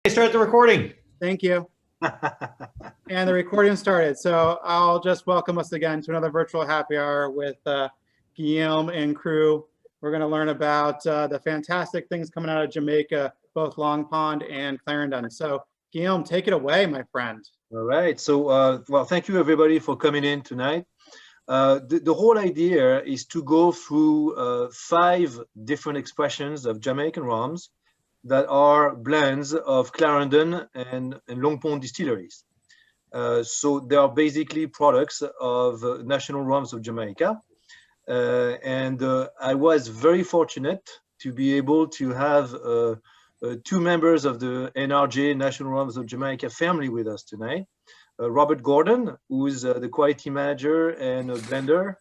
Start the recording. Thank you. And the recording started. So I'll just welcome us again to another virtual happy hour with Guillaume and crew. We're going to learn about the fantastic things coming out of Jamaica, both Long Pond and Clarendon. So Guillaume, take it away, my friend. All right. So, well, thank you everybody for coming in tonight. The whole idea is to go through 5 different expressions of Jamaican rums that are blends of Clarendon and Long Pond distilleries. So they are basically products of National Rums of Jamaica. And I was very fortunate to be able to have 2 members of the NRJ, National Rums of Jamaica family with us tonight. Robert Gordon, who is the quality manager and a blender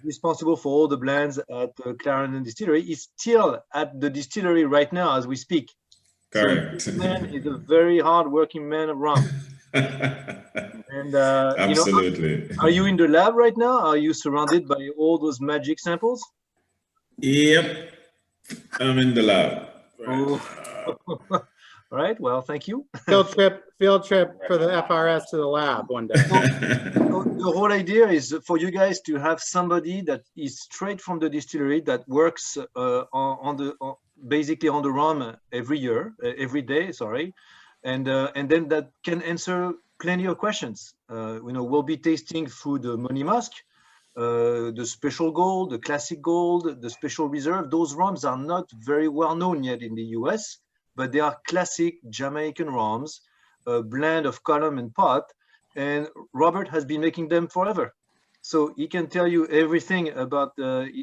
responsible for all the blends at Clarendon Distillery. He's still at the distillery right now as we speak. Correct. So this man is a very hard-working man of rum. And absolutely. You know, are you in the lab right now? Are you surrounded by all those magic samples? Yep, I'm in the lab. All right. Well, thank you. Field trip for the FRS to the lab one day. The whole idea is for you guys to have somebody that is straight from the distillery that works basically on the rum every day, sorry, and then that can answer plenty of questions. You know, we'll be tasting through the Money Musk, the Special Gold, the Classic Gold, the Special Reserve. Those rums are not very well known yet in the US, but they are classic Jamaican rums, a blend of column and pot. And Robert has been making them forever. So he can tell you everything about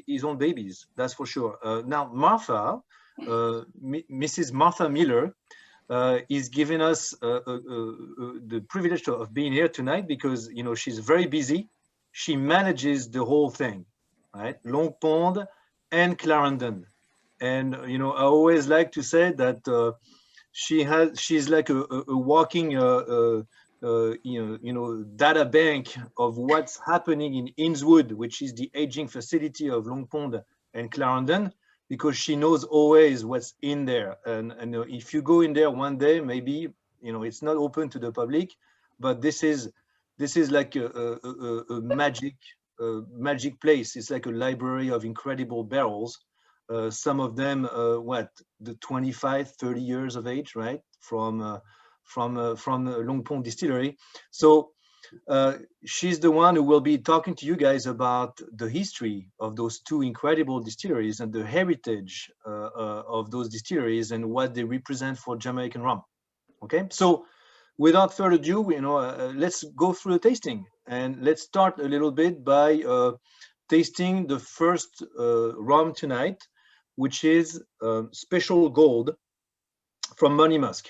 his own babies, that's for sure. Now, Martha, Mrs. Martha Miller, is giving us the privilege of being here tonight because, you know, she's very busy. She manages the whole thing, right? Long Pond and Clarendon. And, you know, I always like to say that she's like a walking data bank of what's happening in Innswood, which is the aging facility of Long Pond and Clarendon, because she knows always what's in there. And if you go in there one day, maybe, you know, it's not open to the public, but this is like a magic place. It's like a library of incredible barrels. Some of them, the 25, 30 years of age, right? From Long Pond Distillery. So she's the one who will be talking to you guys about the history of those 2 incredible distilleries and the heritage of those distilleries and what they represent for Jamaican rum. Okay, so without further ado, you know, let's go through the tasting, and let's start a little bit by tasting the first rum tonight, which is Special Gold from Money Musk.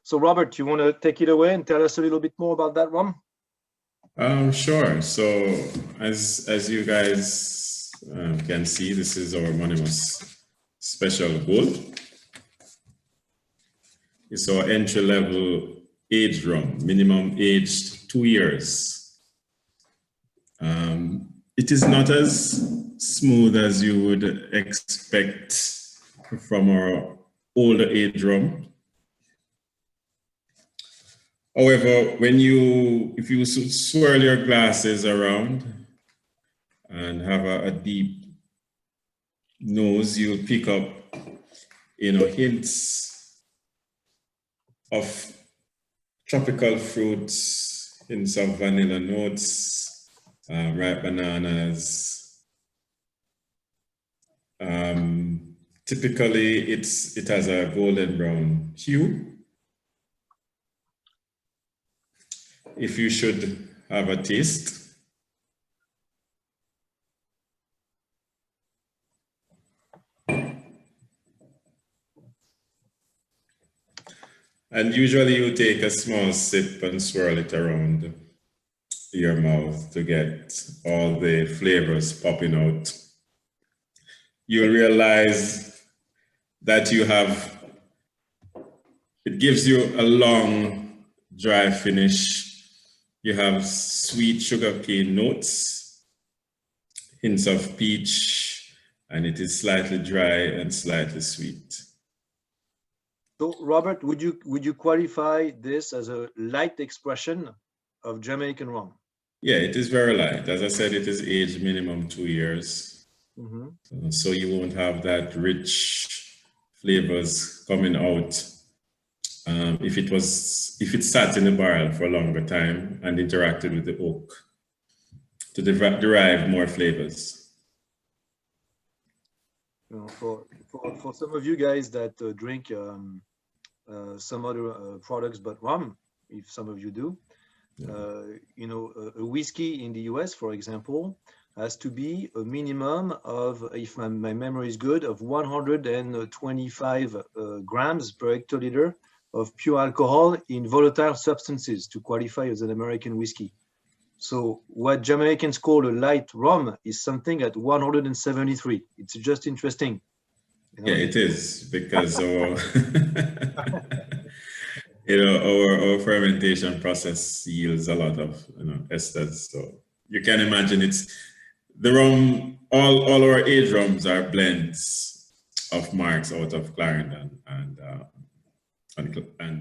So Robert, you want to take it away and tell us a little bit more about that rum? Sure. So as you guys can see, this is our Money Musk Special Gold. It's our entry-level aged rum, minimum aged 2 years. It is not as smooth as you would expect from our older age rum. However, if you swirl your glasses around and have a deep nose, you'll pick up, you know, hints of tropical fruits, hints of vanilla notes, ripe bananas. Typically, it has a golden brown hue. If you should have a taste. And usually you take a small sip and swirl it around your mouth to get all the flavors popping out. You'll realize that it gives you a long, dry finish. You have sweet sugarcane notes, hints of peach, and it is slightly dry and slightly sweet. So Robert, would you qualify this as a light expression of Jamaican rum? Yeah, it is very light. As I said, it is aged minimum 2 years. So you won't have that rich flavors coming out if it sat in the barrel for a longer time and interacted with the oak to derive more flavors. You know, for some of you guys that drink some other products but rum, if some of you do, you know, a whiskey in the US, for example, has to be a minimum of, if my memory is good, of 125 grams per hectoliter of pure alcohol in volatile substances to qualify as an American whiskey. So what Jamaicans call a light rum is something at 173. It's just interesting. You know? Yeah, it is, because our, you know, our fermentation process yields a lot of, you know, esters. So you can imagine it's the rum. All our aged rums are blends of marks out of Clarendon and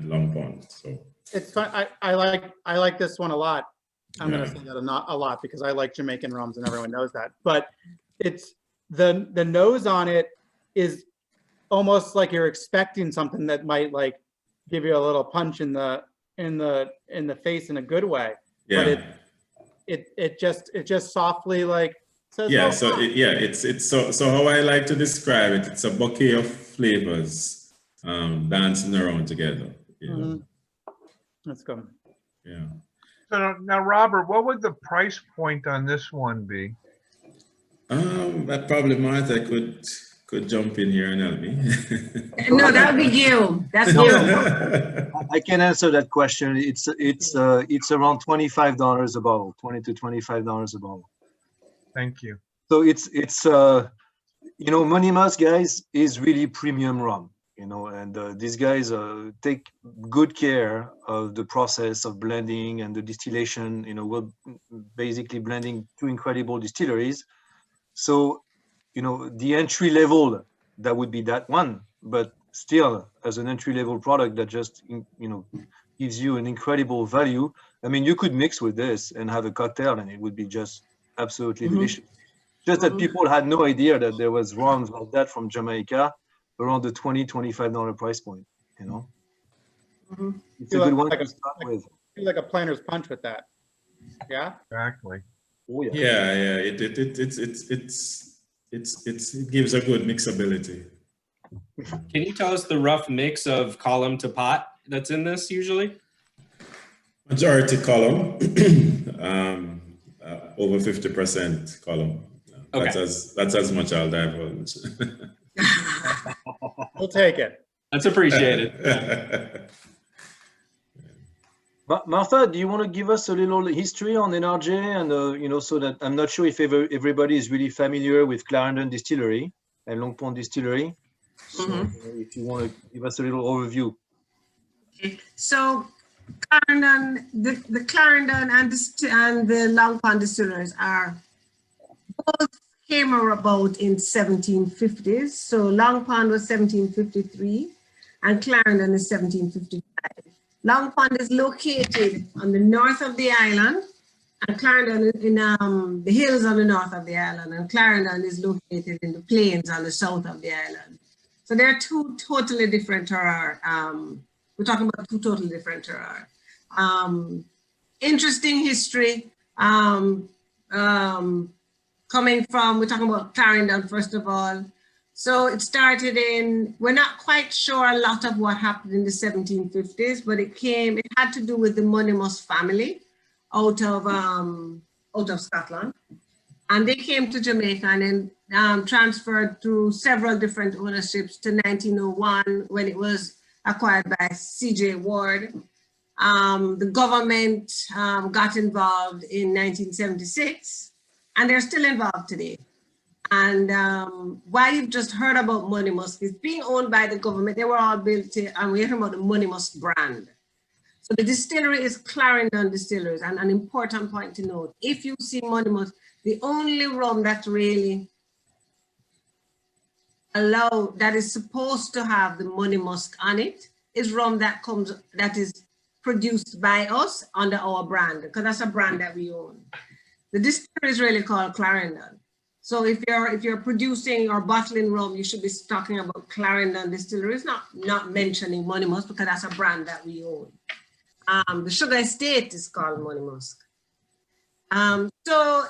Long Pond. So It's fun. I like this one a lot. I'm going to say that not a lot because I like Jamaican rums and everyone knows that. But it's the nose on it is almost like you're expecting something that might like give you a little punch in the face in a good way. yeah. But it just softly like says, Yeah, oh, so it's so how I like to describe it, it's a bouquet of flavors dancing around together. You know? That's good. Yeah. So now, Robert, what would the price point on this one be? That probably Martha could jump in here and help me. No, that would be you. That's you. I can answer that question. It's around $25 a bottle, $20 to $25 a bottle. Thank you. So it's you know, Monimas, guys, is really premium rum, you know, and these guys take good care of the process of blending and the distillation. You know, we're basically blending two incredible distilleries. So, you know, the entry level, that would be that one, but still as an entry level product that just, you know, gives you an incredible value. I mean, you could mix with this and have a cocktail and it would be just absolutely delicious. Just that people had no idea that there was rums like that from Jamaica around the $20, $25 price point, you know. It's a good one to start with. Feel like a planter's punch with that. Yeah. Exactly. Oh yeah. Yeah, it gives a good mixability. Can you tell us the rough mix of column to pot that's in this usually? Majority column, over 50% column. Okay. That's as much I'll divulge. We'll take it. That's appreciated. Martha, do you want to give us a little history on NRJ and you know, so that I'm not sure if everybody is really familiar with Clarendon Distillery and Long Pond Distillery. So if you want to give us a little overview. Okay. So Clarendon, the Clarendon and the Long Pond Distilleries are both came about in 1750s. So Long Pond was 1753 and Clarendon is 1755. Long Pond is located on the north of the island and Clarendon in the hills on the north of the island, and Clarendon is located in the plains on the south of the island. So they're two totally different terroir. We're talking about two totally different terroir. Interesting history. Coming from, we're talking about Clarendon first of all. So it started in, we're not quite sure a lot of what happened in the 1750s, but it had to do with the Monimus family out of Scotland. And they came to Jamaica and then transferred through several different ownerships to 1901 when it was acquired by C.J. Ward. The government got involved in 1976 and they're still involved today. And why you've just heard about Monimus is being owned by the government. They were all built, and we're talking about the Monimus brand. So the distillery is Clarendon Distilleries, and an important point to note, if you see Monimus, the only rum that really that is supposed to have the Monimus on it is rum that is produced by us under our brand, because that's a brand that we own. The distillery is really called Clarendon. So if you're producing or bottling rum, you should be talking about Clarendon Distilleries, not mentioning Money Musk, because that's a brand that we own. The sugar estate is called Money Musk. So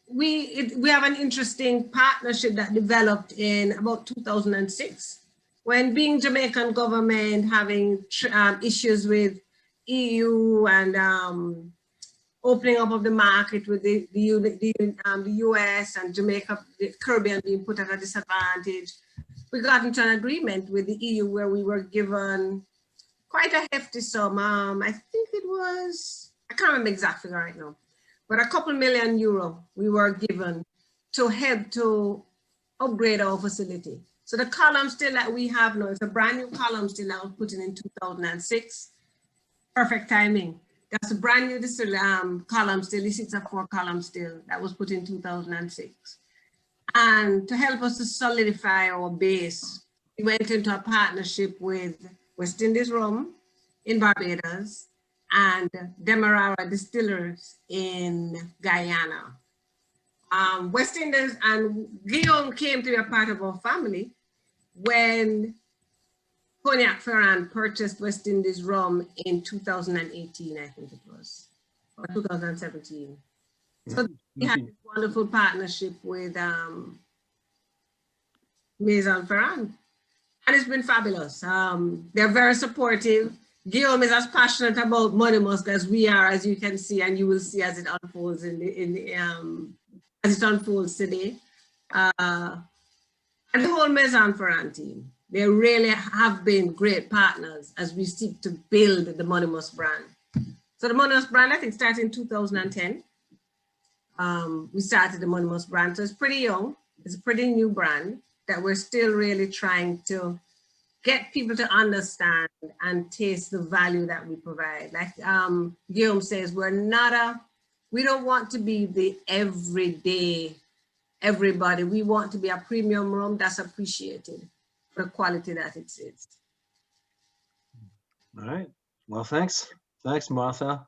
we have an interesting partnership that developed in about 2006, when being Jamaican government having issues with EU and opening up of the market with the US and Jamaica, the Caribbean being put at a disadvantage. We got into an agreement with the EU where we were given quite a hefty sum. I think it was, I can't remember the exact figure right now, but a couple million euro we were given to help to upgrade our facility. So the column still that we have now, it's a brand new column still that was put in 2006. Perfect timing. That's a brand new column still. This is a 4-column still that was put in 2006. And to help us to solidify our base, we went into a partnership with West Indies Rum in Barbados and Demerara Distillers in Guyana. West Indies and Guillaume came to be a part of our family when Cognac Ferrand purchased West Indies rum in 2018, I think it was, or 2017. So we had this wonderful partnership with Maison Ferrand, and it's been fabulous. They're very supportive. Guillaume is as passionate about Money Musk as we are, as you can see, and you will see as it unfolds as it unfolds today. And the whole Maison Ferrand team. They really have been great partners as we seek to build the Money Musk brand. So the Money Musk brand, I think, started in 2010. We started the Money Musk brand, so it's pretty young. It's a pretty new brand that we're still really trying to get people to understand and taste the value that we provide. Like Guillaume says, we don't want to be the everyday everybody. We want to be a premium rum that's appreciated for the quality that it is. All right. Well, thanks. Thanks, Martha.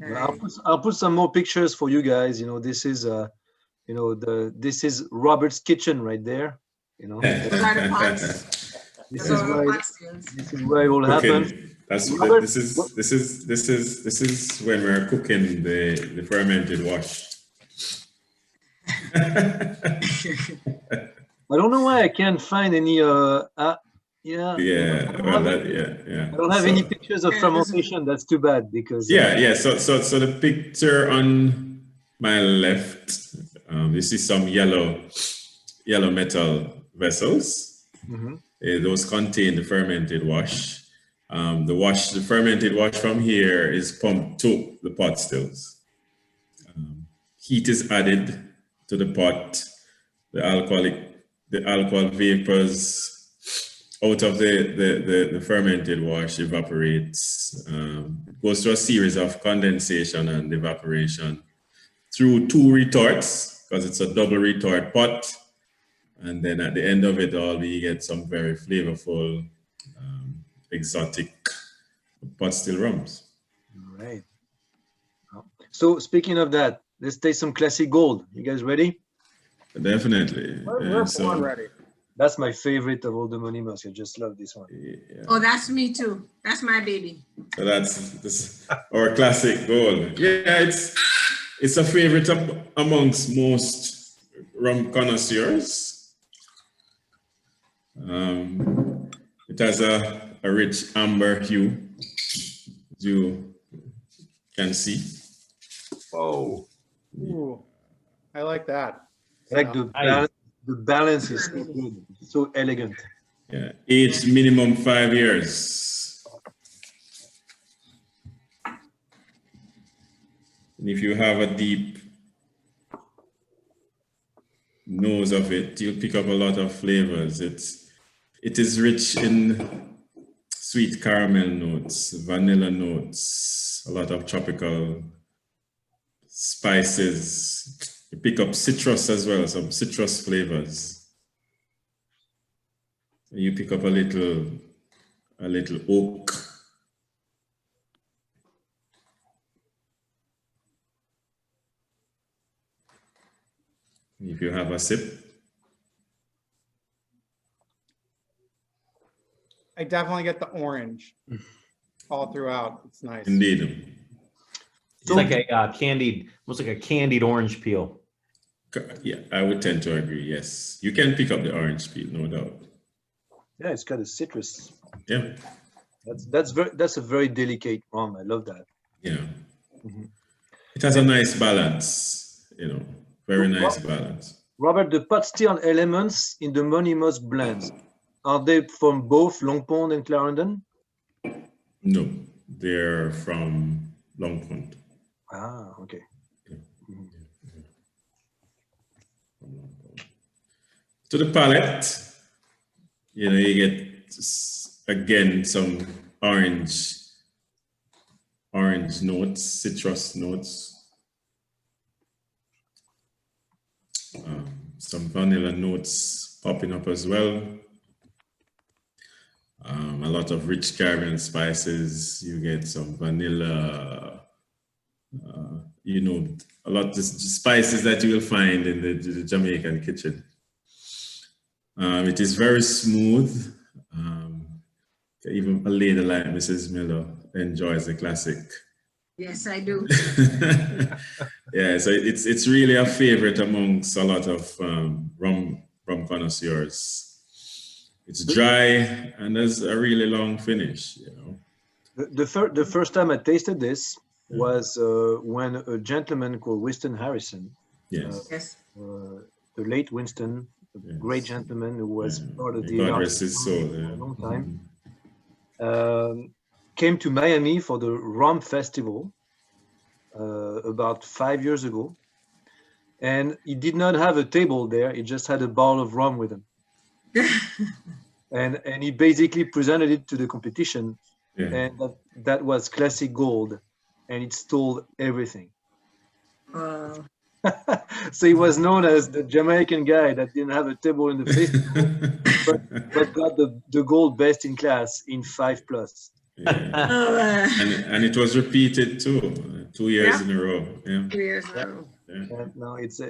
Right. I'll put some more pictures for you guys. You know, this is this is Robert's kitchen right there. You know, this is where it all happens. Robert, this is when we're cooking the fermented wash. I don't know why I can't find any. I don't have any pictures of fermentation. That's too bad because. So the picture on my left, you see some yellow metal vessels. Mm-hmm. Those contain the fermented wash. The fermented wash from here is pumped to the pot stills. Heat is added to the pot. The alcohol vapors out of the fermented wash evaporates. It goes through a series of condensation and evaporation through 2 retorts, because it's a double retort pot. And then at the end of it all, we get some very flavorful, exotic pot still rums. All right. So speaking of that, let's taste some classic gold. You guys ready? Definitely. We're born ready. That's my favorite of all the Money Musk. I just love this one. Yeah. Oh, that's me too. That's my baby. So that's our classic gold. Yeah, it's a favorite amongst most rum connoisseurs. It has a rich amber hue, as you can see. Whoa. Ooh, I like that. I like the balance is so good, so elegant. Yeah, aged minimum 5 years. And if you have a deep nose of it, you'll pick up a lot of flavors. It is rich in sweet caramel notes, vanilla notes, a lot of tropical spices. You pick up citrus as well, some citrus flavors. You pick up a little a little oak. If you have a sip. I definitely get the orange all throughout. It's nice. Indeed. It's like a candied, almost like a candied orange peel. Yeah, I would tend to agree. Yes, you can pick up the orange peel, no doubt. Yeah, it's got a citrus. Yeah, That's a very delicate rum. I love that. yeah. Mhm. It has a nice balance, you know, very nice balance. Robert, the pot still elements in the Monimos blends, are they from both Long Pond and Clarendon? No, they're from Longpont. Ah, okay. To the palate, you know, you get again some orange notes, citrus notes, some vanilla notes popping up as well. A lot of rich Caribbean spices. You get some vanilla, you know, a lot of the spices that you will find in the Jamaican kitchen. It is very smooth. Even a lady like Mrs. Miller enjoys the classic. Yes, I do. Yeah, so it's really a favorite amongst a lot of rum connoisseurs. It's dry and there's a really long finish, you know. The first time I tasted this was when a gentleman called Winston Harrison, Yes. Yes. the late Winston, a Yes. great gentleman who was part of the God rest his soul. for a long time, came to Miami for the Rum Festival about 5 years ago. And he did not have a table there. He just had a bottle of rum with him. and he basically presented it to the competition. Yeah. And that was classic gold. And it stole everything. So he was known as the Jamaican guy that didn't have a table in the festival, but got the gold best in class in 5+. Yeah. And it was repeated too, 2 years in a row. Yeah. 2 years now. And no, it's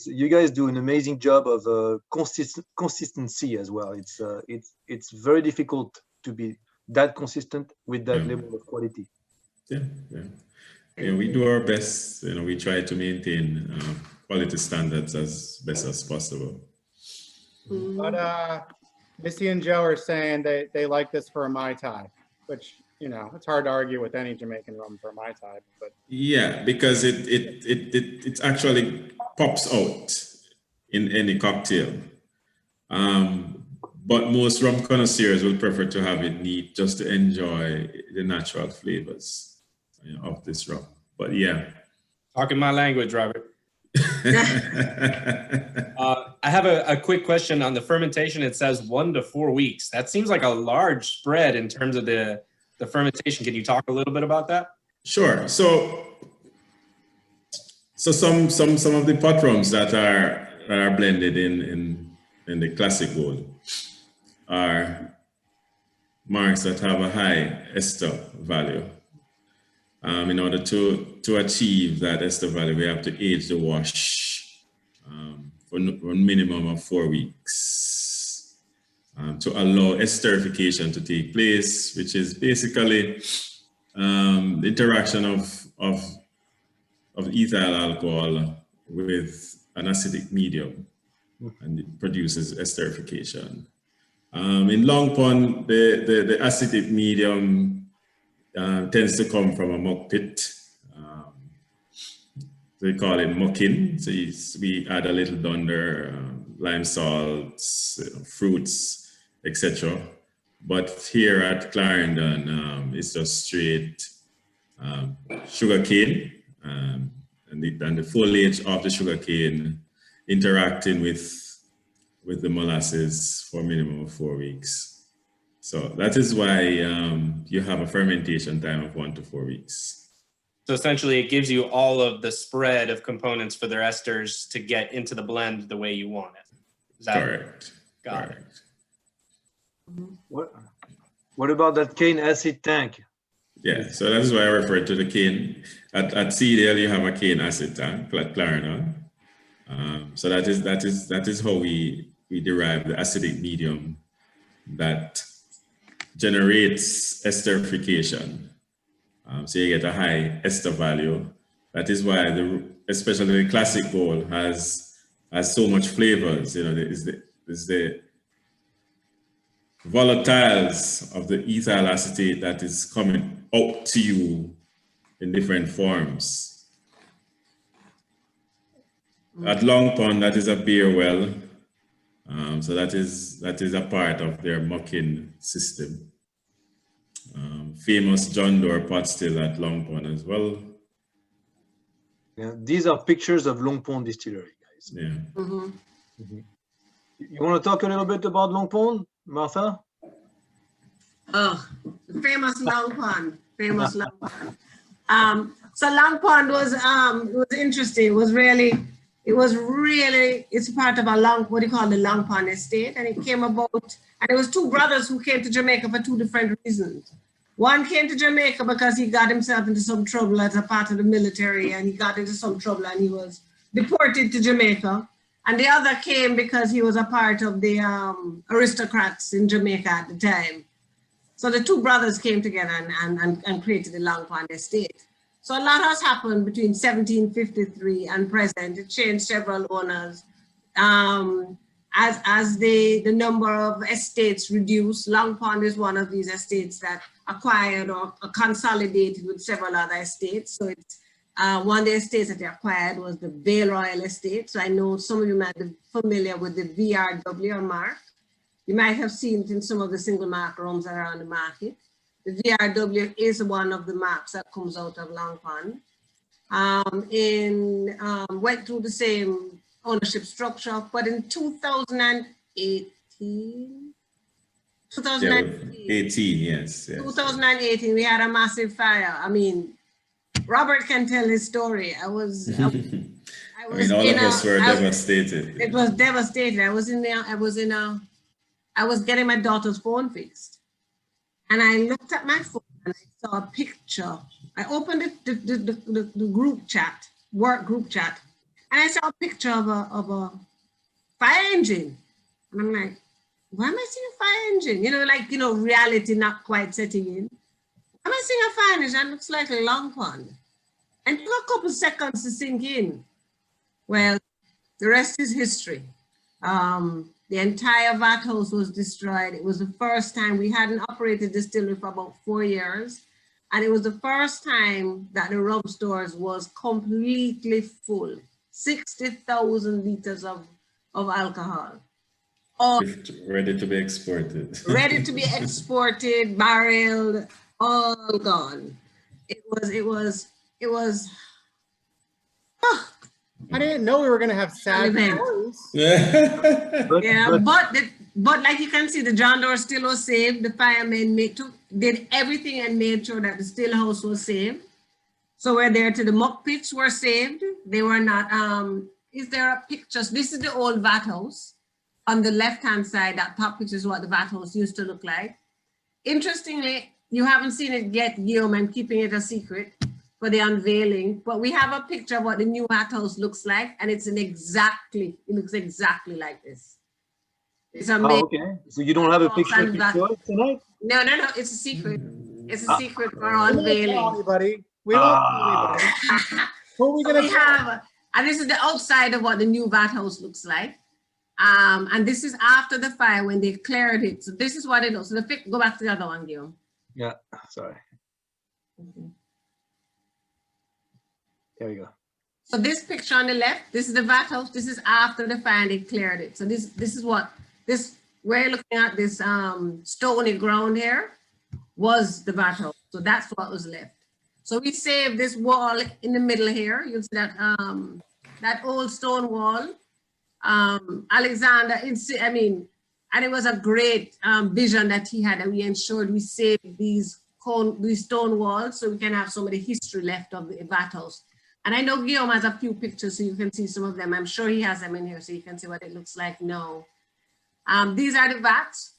you guys do an amazing job of consistency as well. It's very difficult to be that consistent with that level of quality. Yeah, yeah. Yeah, we do our best. You know, we try to maintain quality standards as best as possible. But Missy and Joe are saying they like this for a Mai Tai, which, you know, it's hard to argue with any Jamaican rum for a Mai Tai. But yeah, because it actually pops out in any cocktail. But most rum connoisseurs will prefer to have it neat just to enjoy the natural flavors of this rum. But yeah. Talking my language, Robert. I have a quick question on the fermentation. It says 1 to 4 weeks. That seems like a large spread in terms of the fermentation. Can you talk a little bit about that? Sure. So some of the pot rums that are blended in the classic gold are marks that have a high ester value. In order to achieve that ester value, we have to age the wash for a minimum of 4 weeks to allow esterification to take place, which is basically the interaction of ethyl alcohol with an acidic medium, and it produces esterification. In Long Pond, the acidic medium tends to come from a muck pit. They call it mucking. So we add a little dunder, lime salts, fruits, etc. But here at Clarendon, it's just straight sugar cane and the foliage of the sugar cane interacting with the molasses for a minimum of 4 weeks. So that is why you have a fermentation time of 1 to 4 weeks. So essentially it gives you all of the spread of components for their esters to get into the blend the way you want it. Is that correct? Got correct. it. What about that cane acid tank? Yeah, so that's why I refer to the cane. At CDL, you have a cane acid tank, Clarendon. So that is how we derive the acidic medium that generates esterification. So you get a high ester value. That is why especially the classic bowl has so much flavors. You know, is the volatiles of the ethyl acetate that is coming out to you in different forms. At Long Pond, that is a beer well. So that is a part of their mucking system. Famous John Doerr pot still at Long Pond as well. Yeah, these are pictures of Long Pond Distillery, guys. Yeah. You want to talk a little bit about Long Pond, Martha? Oh, the famous Long Pond, famous Long Pond. So Long Pond was interesting. It's part of a what you call the Long Pond estate, and it came about, and it was two brothers who came to Jamaica for two different reasons. One came to Jamaica because he got himself into some trouble as a part of the military, and he got into some trouble and he was deported to Jamaica. And the other came because he was a part of the aristocrats in Jamaica at the time. So the two brothers came together and created the Long Pond estate. So a lot has happened between 1753 and present. It changed several owners. As the number of estates reduced, Long Pond is one of these estates that acquired or consolidated with several other estates. So it's one of the estates that they acquired was the Vale Royal Estate. So I know some of you might be familiar with the VRW mark. You might have seen it in some of the single mark rums that are on the market. The VRW is one of the marks that comes out of Long Pond. Went through the same ownership structure, but in 2018, yes. 2018, we had a massive fire. I mean, Robert can tell his story. I was all of us were devastated. It was devastating. I was getting my daughter's phone fixed, and I looked at my phone and I saw a picture. I opened the group chat, work group chat, and I saw a picture of a fire engine, and I'm like, why am I seeing a fire engine? Reality not quite setting in. Am I seeing a fire engine? That looks like a Long Pond. And it took a couple seconds to sink in. Well, the rest is history. The entire vat house was destroyed. It was the first time we hadn't operated distillery for about 4 years. And it was the first time that the rum stores was completely full. 60,000 liters of alcohol. All ready to be exported. Ready to be exported, barreled, all gone. It was. I didn't know we were going to have sad stories. But like you can see, the John Doerr still was saved. The firemen did everything and made sure that the still house was saved. So we're there to the muck pits were saved. They were not, is there a picture? This is the old vat house. On the left-hand side, that top picture is what the vat house used to look like. Interestingly, you haven't seen it yet, Guillaume. I'm keeping it a secret for the unveiling, but we have a picture of what the new vat house looks like, and it looks exactly like this. It's amazing. Oh, okay. So you don't have a picture to show it tonight? No, it's a secret. It's a secret for unveiling. We don't tell anybody. Who are we So gonna we have, and this is the outside of what the new vat house looks like. And this is after the fire when they cleared it. So this is what it looks. So go back to the other one, Guillaume. Yeah, sorry. There we go. So this picture on the left, this is the vat house. This is after the fire and they cleared it. So this is what we're looking at, this stony ground here was the vat house. So that's what was left. So we saved this wall in the middle here. You'll see that that old stone wall. Alexander, and it was a great vision that he had, and we ensured we saved these stone walls so we can have some of the history left of the vat house. And I know Guillaume has a few pictures so you can see some of them. I'm sure he has them in here so you can see what it looks like now. These are the vats.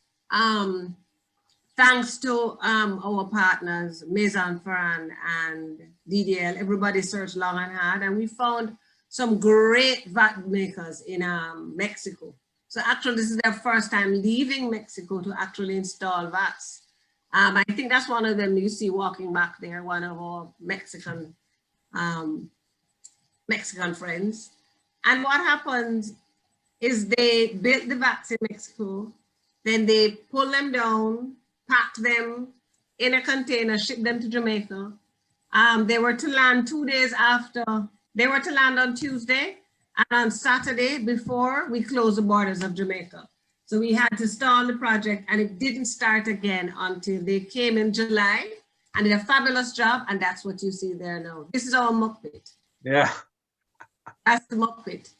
thanks to our partners, Maison Ferrand and DDL, everybody searched long and hard, and we found some great vat makers in Mexico. So actually, this is their first time leaving Mexico to actually install vats. I think that's one of them you see walking back there, one of our Mexican friends. And what happens is they built the vats in Mexico, then they pull them down, pack them in a container, ship them to Jamaica. They were to land 2 days after. They were to land on Tuesday, and on Saturday before we closed the borders of Jamaica. So we had to stall the project, and it didn't start again until they came in July and did a fabulous job, and that's what you see there now. This is our muck pit. Yeah. That's the muck pit.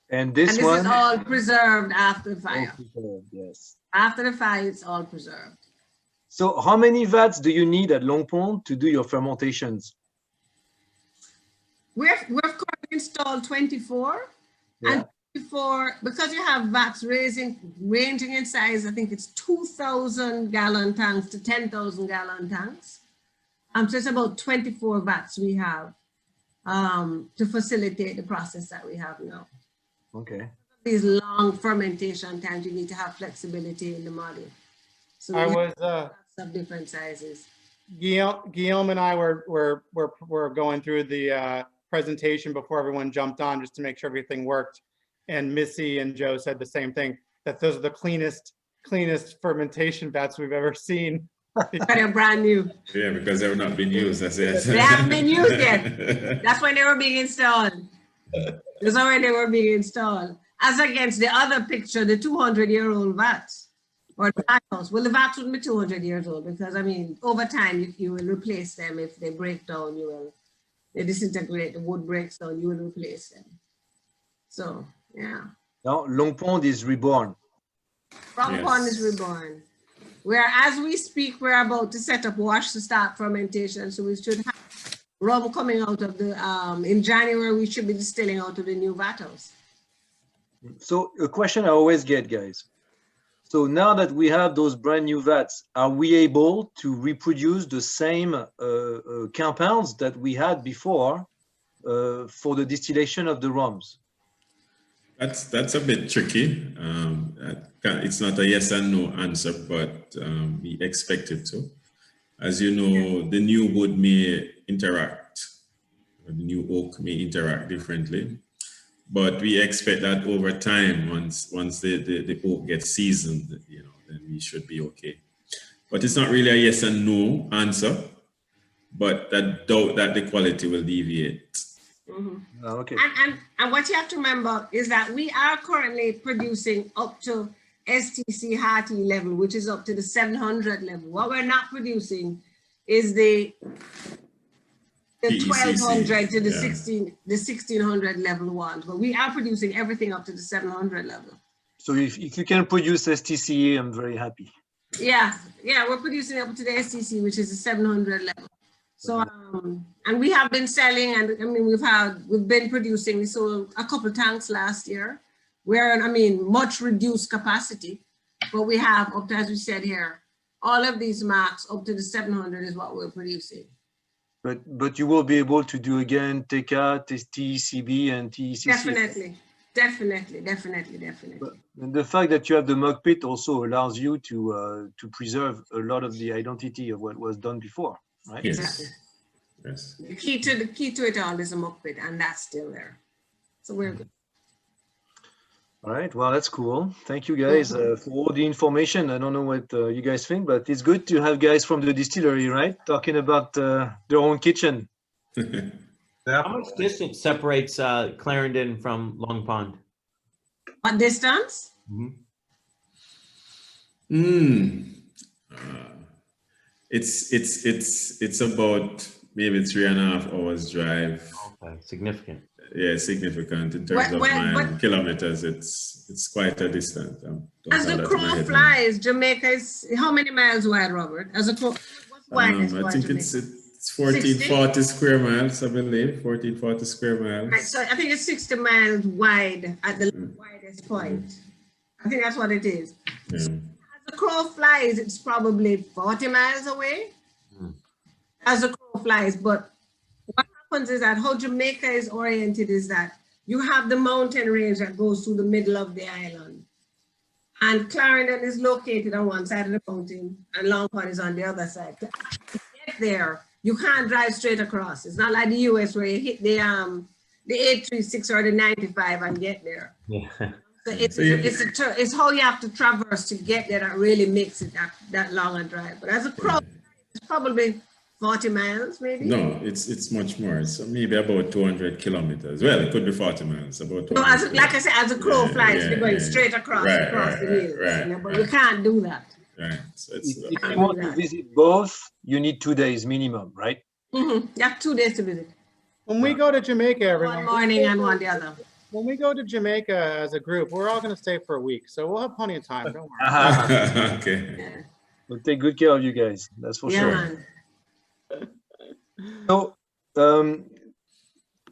And this And this one is all preserved after the fire. Yes. After the fire, it's all preserved. So how many vats do you need at Long Pond to do your fermentations? We've currently installed 24, Yeah. and 24, because you have vats ranging in size, I think it's 2,000 gallon tanks to 10,000 gallon tanks. So it's about 24 vats we have to facilitate the process that we have now. Okay. These long fermentation times, you need to have flexibility in the model. So I we was have lots of different sizes. Guillaume and I were going through the presentation before everyone jumped on, just to make sure everything worked. And Missy and Joe said the same thing, that those are the cleanest fermentation vats we've ever seen. They're brand new. Yeah, because they've not been used, that's it. They haven't been used yet. That's when they were being installed. That's when they were being installed. As against the other picture, the 200-year-old vats or the vats. Well, the vats wouldn't be 200 years old because, I mean, over time, you will replace them. If they break down, they disintegrate, the wood breaks down, you will replace them. So, yeah. Now Long Pond is reborn. Long Pond is reborn. Where, as we speak, we're about to set up wash to start fermentation. So we should have rum coming out of the, in January, we should be distilling out of the new vat house. So a question I always get, guys. So now that we have those brand new vats, are we able to reproduce the same compounds that we had before for the distillation of the rums? That's a bit tricky. It's not a yes and no answer, but we expect it to. As you know, the new wood may interact, or the new oak may interact differently, but we expect that over time, once the oak gets seasoned, then we should be okay. But it's not really a yes and no answer, but that doubt that the quality will deviate. Mm-hmm. Oh, okay. And what you have to remember is that we are currently producing up to STC Hearty level, which is up to the 700 level. What we're not producing is the 1200 to the 1600 level ones, but we are producing everything up to the 700 level. So if you can produce STCA, I'm very happy. Yeah, we're producing up to the STC, which is the 700 level. So, and we have been selling, and I mean, we've been producing. We sold a couple tanks last year. We're, I mean, much reduced capacity, but we have up to, as we said here, all of these marks up to the 700 is what we're producing. But you will be able to do again TK, TECB, and TECC. Definitely. But the fact that you have the mug pit also allows you to preserve a lot of the identity of what was done before, right? Yes. Exactly. Yes. The key to it all is a mug pit, and that's still there. So we're good. All right, well, that's cool. Thank you guys for all the information. I don't know what you guys think, but it's good to have guys from the distillery, right? Talking about their own kitchen. How much distance separates Clarendon from Long Pond? What distance? It's about maybe 3.5 hours drive. Okay, significant. Yeah, significant in terms of kilometers. It's quite a distance. As the crow flies, Jamaica is how many miles wide, Robert? As a crow, what's wide? I think it's 1440 square miles, I believe. 1440 square miles. Right, so I think it's 60 miles wide at the widest point. I think that's what it is. Yeah. So the crow flies, it's probably 40 miles away. As the crow flies, but what happens is that how Jamaica is oriented is that you have the mountain range that goes through the middle of the island. And Clarendon is located on one side of the mountain and Longpond is on the other side. To actually get there, you can't drive straight across. It's not like the US where you hit the 836 or the 95 and get there. Yeah. So it's how you have to traverse to get there that really makes it that long a drive. But as a crow, it's probably 40 miles, maybe? No, it's much more. It's maybe about 200 kilometers. Well, it could be 40 miles. About 200 No, like I said, as a crow flies, you're going straight across the hills. But you can't do that. Right. So If you want to visit both, you need 2 days minimum, right? You have 2 days to visit. When we go to Jamaica, everyone. One morning and one the other. When we go to Jamaica as a group, we're all going to stay for a week, so we'll have plenty of time. Don't worry. Okay. Yeah. We'll take good care of you guys. That's for Yeah, sure. man. So,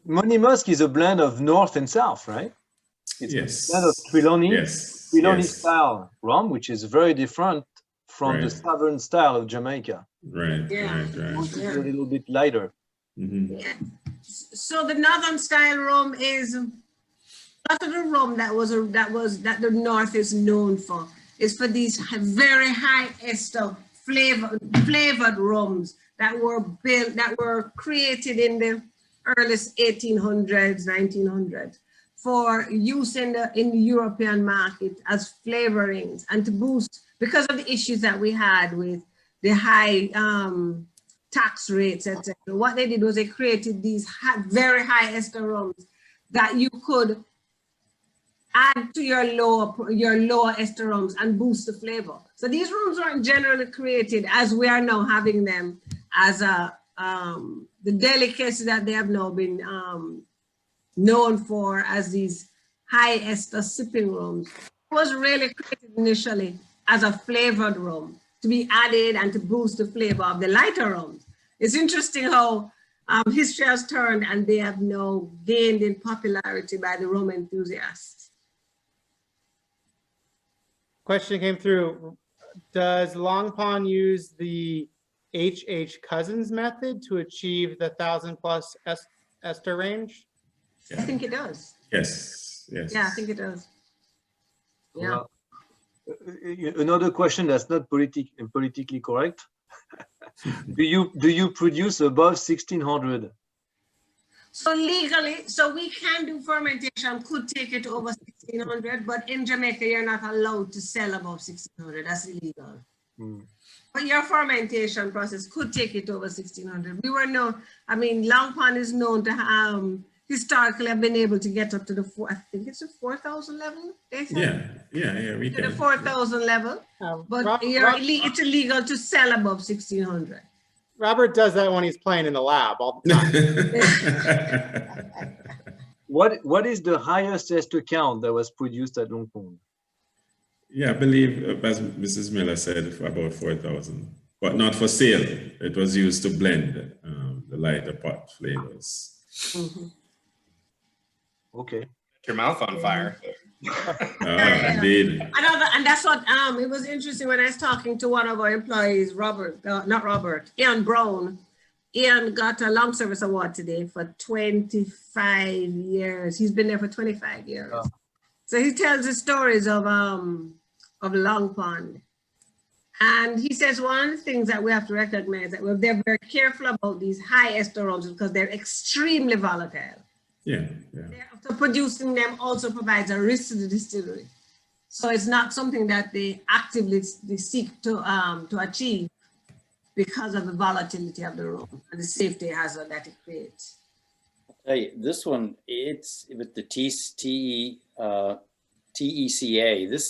Money Musk is a blend of North and South, right? It's Yes. a blend of Trelawney, Yes. Trelawney Yes. style rum, which is very different from the Right. Southern style of Jamaica. Right. Yeah. Right. It's a little bit lighter. Mm-hmm. Yeah. So the northern style rum is a lot of the rum that the north is known for is for these very high ester flavored rums that were created in the early 1800s, 1900s for use in the European market as flavorings and to boost because of the issues that we had with the high tax rates, etc. What they did was they created these very high ester rums that you could add to your lower ester rums and boost the flavor. So these rums weren't generally created as we are now having them as the delicacy that they have now been known for as these high ester sipping rums. It was really created initially as a flavored rum to be added and to boost the flavor of the lighter rums. It's interesting how history has turned and they have now gained in popularity by the rum enthusiasts. Question came through. Does Longpond use the H.H. Cousins method to achieve the 1,000+ ester range? I think it does. Yes. Yes. Yeah, I think it does. Yeah. Well, another question that's not politically correct. do you produce above 1,600? So legally, so we can do fermentation, could take it over 1,600, but in Jamaica, you're not allowed to sell above 1,600. That's illegal. But your fermentation process could take it over 1,600. We were known, I mean, Longpond is known to historically have been able to get up to the I think it's the 4,000 level. They say. Yeah. We To can. the 4,000 level, but it's illegal to sell above 1,600. Robert does that when he's playing in the lab all the time. What is the highest ester count that was produced at Longpond? Yeah, I believe, as Mrs. Miller said, for about 4,000, but not for sale. It was used to blend the lighter pot flavors. Okay. Your mouth on fire. Indeed. And that's what, it was interesting when I was talking to one of our employees, Ian Brown. Ian got a long service award today for 25 years. He's been there for 25 years. Oh. So he tells the stories of Longpond. And he says one of the things that we have to recognize that they're very careful about these high ester rums because they're extremely volatile. Yeah. So producing them also provides a risk to the distillery. So it's not something that they actively seek to achieve because of the volatility of the rum and the safety hazard that it creates. I'll tell you, this one, it's with the TECA.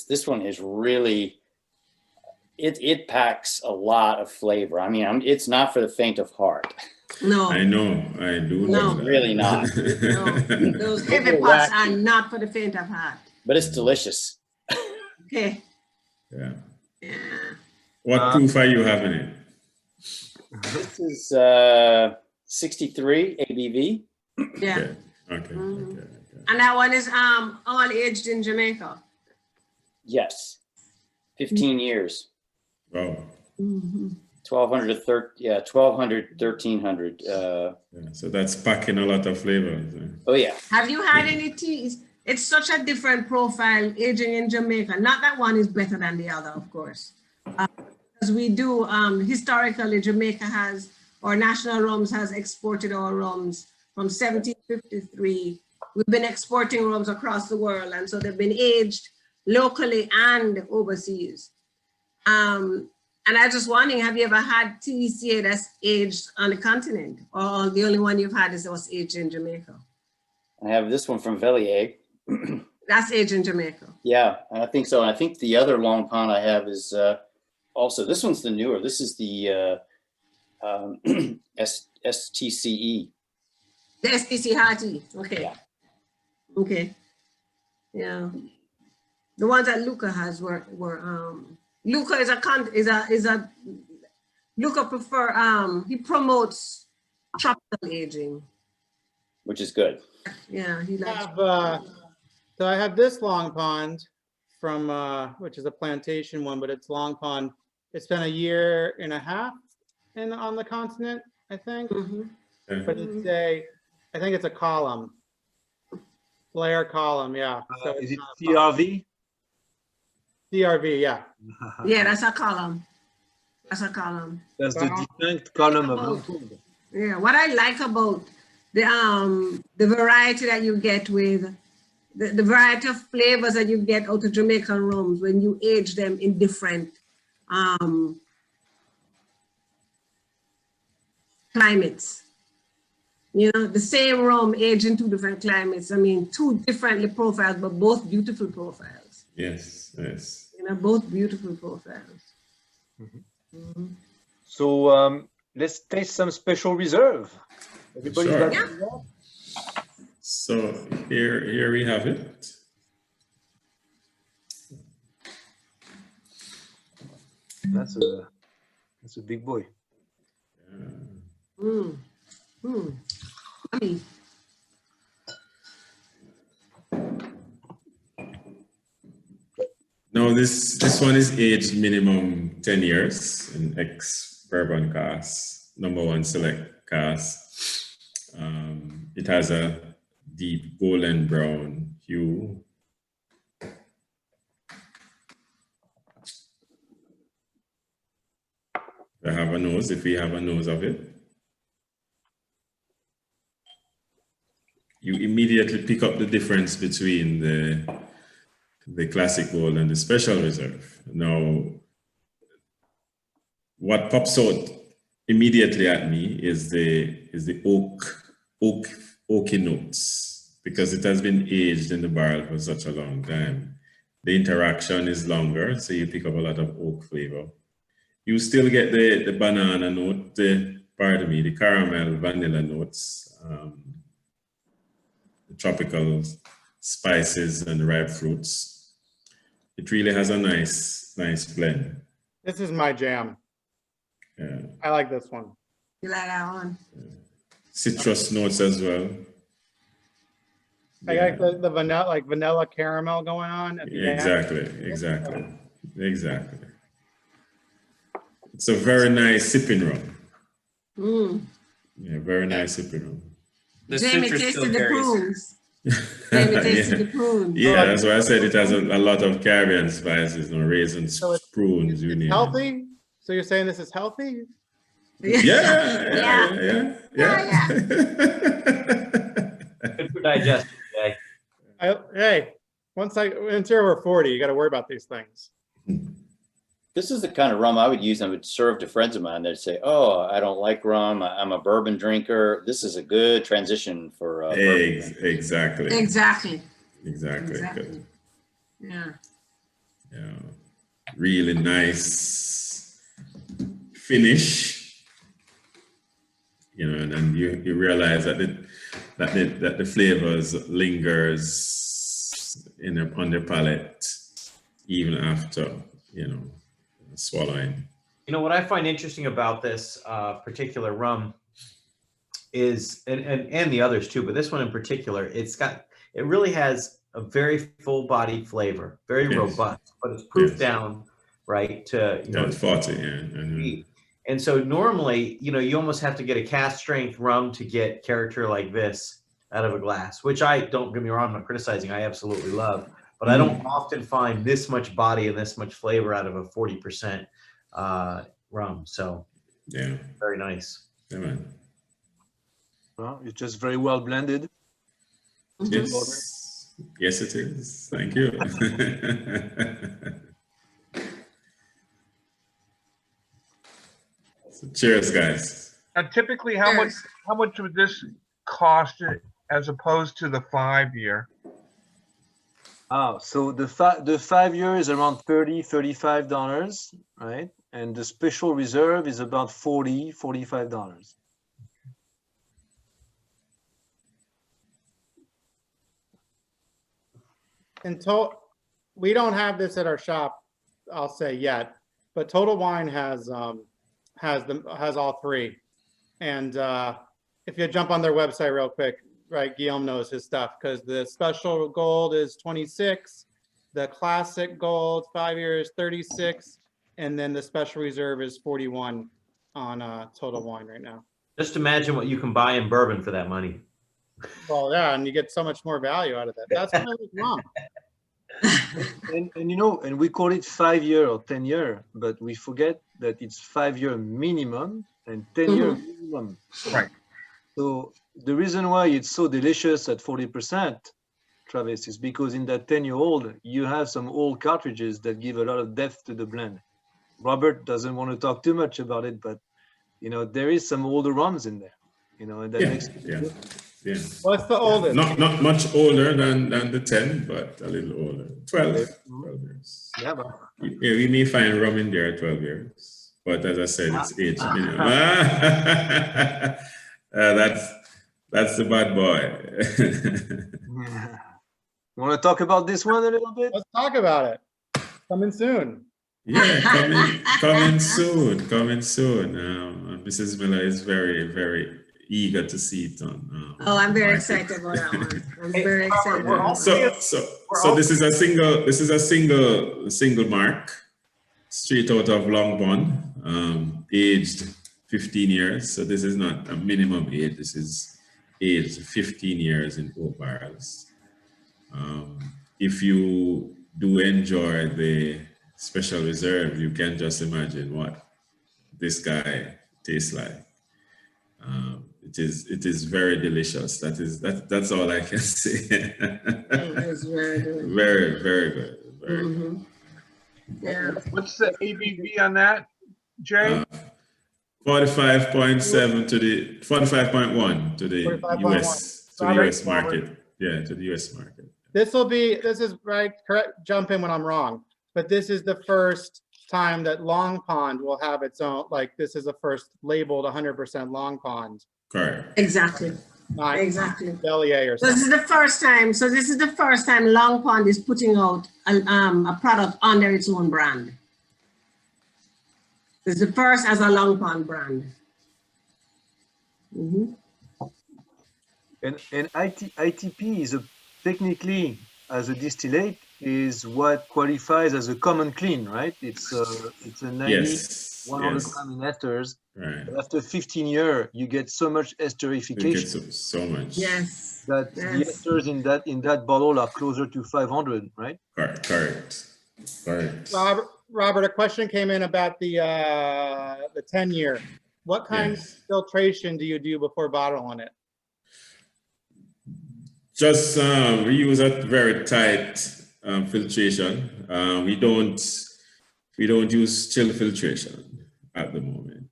This one is really, it packs a lot of flavor. I mean, it's not for the faint of heart. No. I know. I do know. No, really not. No, those heavy pots are not for the faint of heart. But it's delicious. Okay. Yeah. Yeah. What proof are you having it? This is 63 ABV. Yeah. Okay. And that one is all aged in Jamaica. Yes. 15 years. Wow. Mhm. 1200, 1300. Yeah, so that's packing a lot of flavors. Oh yeah. Have you had any teas? It's such a different profile aging in Jamaica. Not that one is better than the other, of course. As we do, historically, Jamaica has, or National Rums has exported our rums from 1753. We've been exporting rums across the world, and so they've been aged locally and overseas. And I was just wondering, have you ever had TCA that's aged on the continent, or the only one you've had is was aged in Jamaica? I have this one from Velier. That's aged in Jamaica. Yeah, I think so. And I think the other long pond I have is also, this one's the newer. This is the STCE. The STC Hearty. Okay. Yeah. Okay. Yeah. The ones that Luca has were Luca Luca prefer he promotes tropical aging. Which is good. Yeah, he likes. So I have this long pond from which is a plantation one, but it's long pond. It's been a year and a half on the continent, I think. Mhm. But it's I think it's a column. Layer column, yeah. So Is it's it not a pond. CRV? CRV, yeah. Yeah, that's a column. That's a column. That's the distinct column of About- Longpond. Yeah, what I like about the variety that you get with the variety of flavors that you get out of Jamaican rums when you age them in different climates. You know, the same rum aged in two different climates. I mean, two differently profiled, but both beautiful profiles. Yes, yes. You know, both beautiful profiles. So let's taste some special reserve. Everybody Sure. got Yeah. that? So here we have it. That's a big boy. Yummy. Now this one is aged minimum 10 years in ex-bourbon cask, #1 select cask. It has a deep golden brown hue. I have a nose, if we have a nose of it. You immediately pick up the difference between the classic gold and the special reserve. Now, what pops out immediately at me is the oaky notes, because it has been aged in the barrel for such a long time. The interaction is longer, so you pick up a lot of oak flavor. You still get the banana note, the caramel vanilla notes, the tropical spices and ripe fruits. It really has a nice blend. This is my jam. Yeah. I like this one. You like that one? Citrus notes as well. I like the vanilla, like vanilla caramel going on at the end. Exactly. It's a very nice sipping rum. Yeah, very nice sipping rum. The Jamie citrus still tasted the carries. prunes. Jamie tasted the prunes. Yeah, that's why I said it has a lot of Caribbean spices, raisins, So prunes, you It's name it. healthy? So you're saying this is healthy? Yeah. Good for digestion, Jay. Hey, until we're 40, you got to worry about these things. This is the kind of rum I would use. I would serve to friends of mine. They'd say, "Oh, I don't like rum. I'm a bourbon drinker." This is a good transition for bourbon. Exactly. Good. Yeah. Yeah. Really nice finish. And you realize that the flavors lingers on the palate even after swallowing. What I find interesting about this particular rum is, and the others too, but this one in particular, it really has a very full-bodied flavor, very Yes. robust, but it's proofed Yes. down right? To, you know, Yeah, 40, yeah. Mhm. and so normally, you know, you almost have to get a cast strength rum to get character like this out of a glass, which I, don't get me wrong, I'm not criticizing, I absolutely love, but I don't often find this much body and this much flavor out of a 40% rum. So Yeah, very nice. yeah, man. Well, it's just very well blended. Yes, yes, it is. Thank you. So cheers, guys. Now, typically, how much would this cost as opposed to the 5-year? So the 5-year is around $35, right? And the special reserve is about $45. Until we don't have this at our shop, I'll say yet, but Total Wine has all three. And if you jump on their website real quick, right, Guillaume knows his stuff, because the special gold is 26, the classic gold 5-year is 36, and then the special reserve is 41 on Total Wine right now. Just imagine what you can buy in bourbon for that money. Well, yeah, and you get so much more value out of that. That's what I was wrong. And you know, and we call it 5-year or 10-year, but we forget that it's 5-year minimum and 10-year minimum. Right. So the reason why it's so delicious at 40%, Travis, is because in that 10-year-old, you have some old cartridges that give a lot of depth to the blend. Robert doesn't want to talk too much about it, but you know, there is some older rums in there, you know, and that makes it good. Yeah. What's the oldest? Not much older than the 10, but a little older. 12 years. Yeah, but Yeah, we may find rum in there at 12 years. But as I said, it's aged. That's the bad boy. Want to talk about this one a little bit? Let's talk about it. Coming soon. Yeah, coming soon. Mrs. Miller is very, very eager to see it on. Oh, I'm very excited about that one. I'm very excited. So this is a single mark, straight out of Long Pond, aged 15 years. So this is not a minimum age. This is aged 15 years in oak barrels. If you do enjoy the special reserve, you can just imagine what this guy tastes like. It is very delicious. That's all I can say. It's very good. Very, very good. Very good. Yeah. What's the ABV on that, Jay? 45.7 to the 45.1 to the 45.1. US to the US market. Yeah, to the US market. This is right, correct, jump in when I'm wrong, but this is the first time that Long Pond will have its own, like this is the first labeled 100% Long Pond. Correct. Exactly. Not Exactly. Bellier or So this something. is the first time. So this is the first time Long Pond is putting out a product under its own brand. It's the first as a Long Pond brand. And ITP is technically, as a distillate, is what qualifies as a common clean, right? It's a 90, 100 gram in esters. Right. But after 15 years, you get so much esterification. You get so much. Yes. That the esters in that bottle are closer to 500, right? Correct. Robert, a question came in about the 10-year. What kind of filtration do you do before bottling it? Just we use a very tight filtration. We don't use chill filtration at the moment.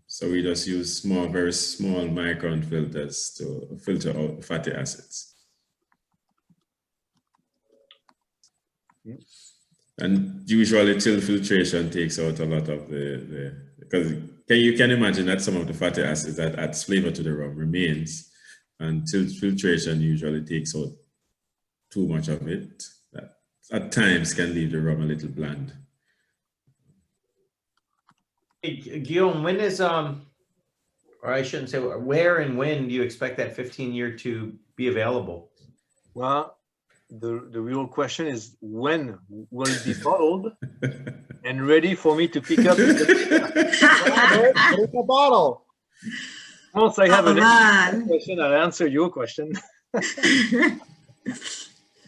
So we just use very small micron filters to filter out fatty acids. And usually chill filtration takes out a lot of because you can imagine that some of the fatty acids that adds flavor to the rum remains, and chill filtration usually takes out too much of it. That at times can leave the rum a little bland. Hey, Guillaume, when is or I shouldn't say where and when do you expect that 15-year to be available? Well, the real question is when will it be bottled and ready for me to pick up? There's a bottle. Once I have Oh, an man. question, I'll answer your question.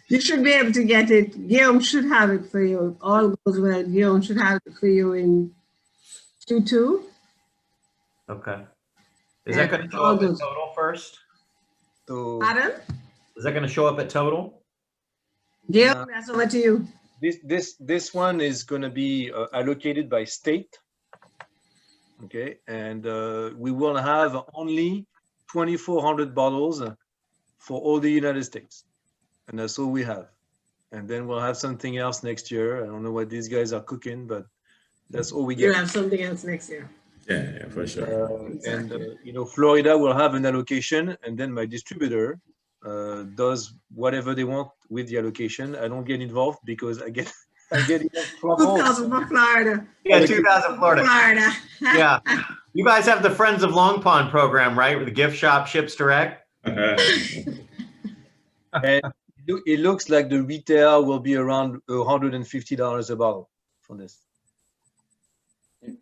You should be able to get it. Guillaume should have it for you. If all goes well, Guillaume should have it for you in Q2. Okay. Is that going to show all up at good. total first? So Pardon? Is that going to show up at total? Guillaume, that's over to you. this one is going to be allocated by state. Okay, and we will have only 2,400 bottles for all the United States, and that's all we have. And then we'll have something else next year. I don't know what these guys are cooking, but that's all we You'll get. have something else next year. Yeah, for sure. And you know, Florida will have an allocation, and then my distributor does whatever they want with the allocation. I don't get involved because I get in trouble. 2,000 for Florida. Yeah, 2,000 Florida. Florida. Yeah. You guys have the Friends of Long Pond program, right? Where the gift shop ships direct? And it looks like the retail will be around $150 a bottle for this.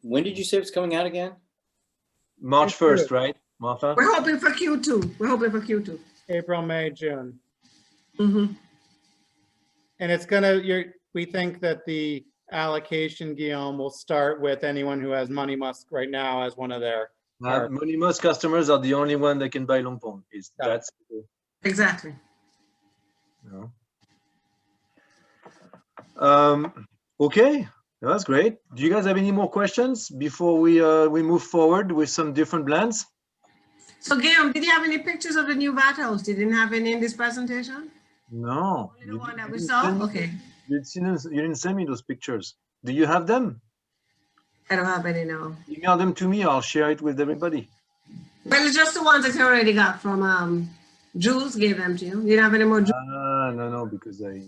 When did you say it's coming out again? March 1st, right, Martha? We're hoping for Q2. We're hoping for Q2. April, May, June. Mm-hmm. And it's we think that the allocation, Guillaume, will start with anyone who has Money Musk right now as one of their. Money Musk customers are the only one that can buy Long Pond. That's Exactly. you know. Okay, that's great. Do you guys have any more questions before we move forward with some different blends? So Guillaume, did you have any pictures of the new vat house? You didn't have any in this presentation? No. Only the one that we saw? Okay. You didn't send me those pictures. Do you have them? I don't have any now. Email them to me. I'll share it with everybody. Well, it's just the ones that you already got from Jules gave them to you. You don't have any more Jules? No, because I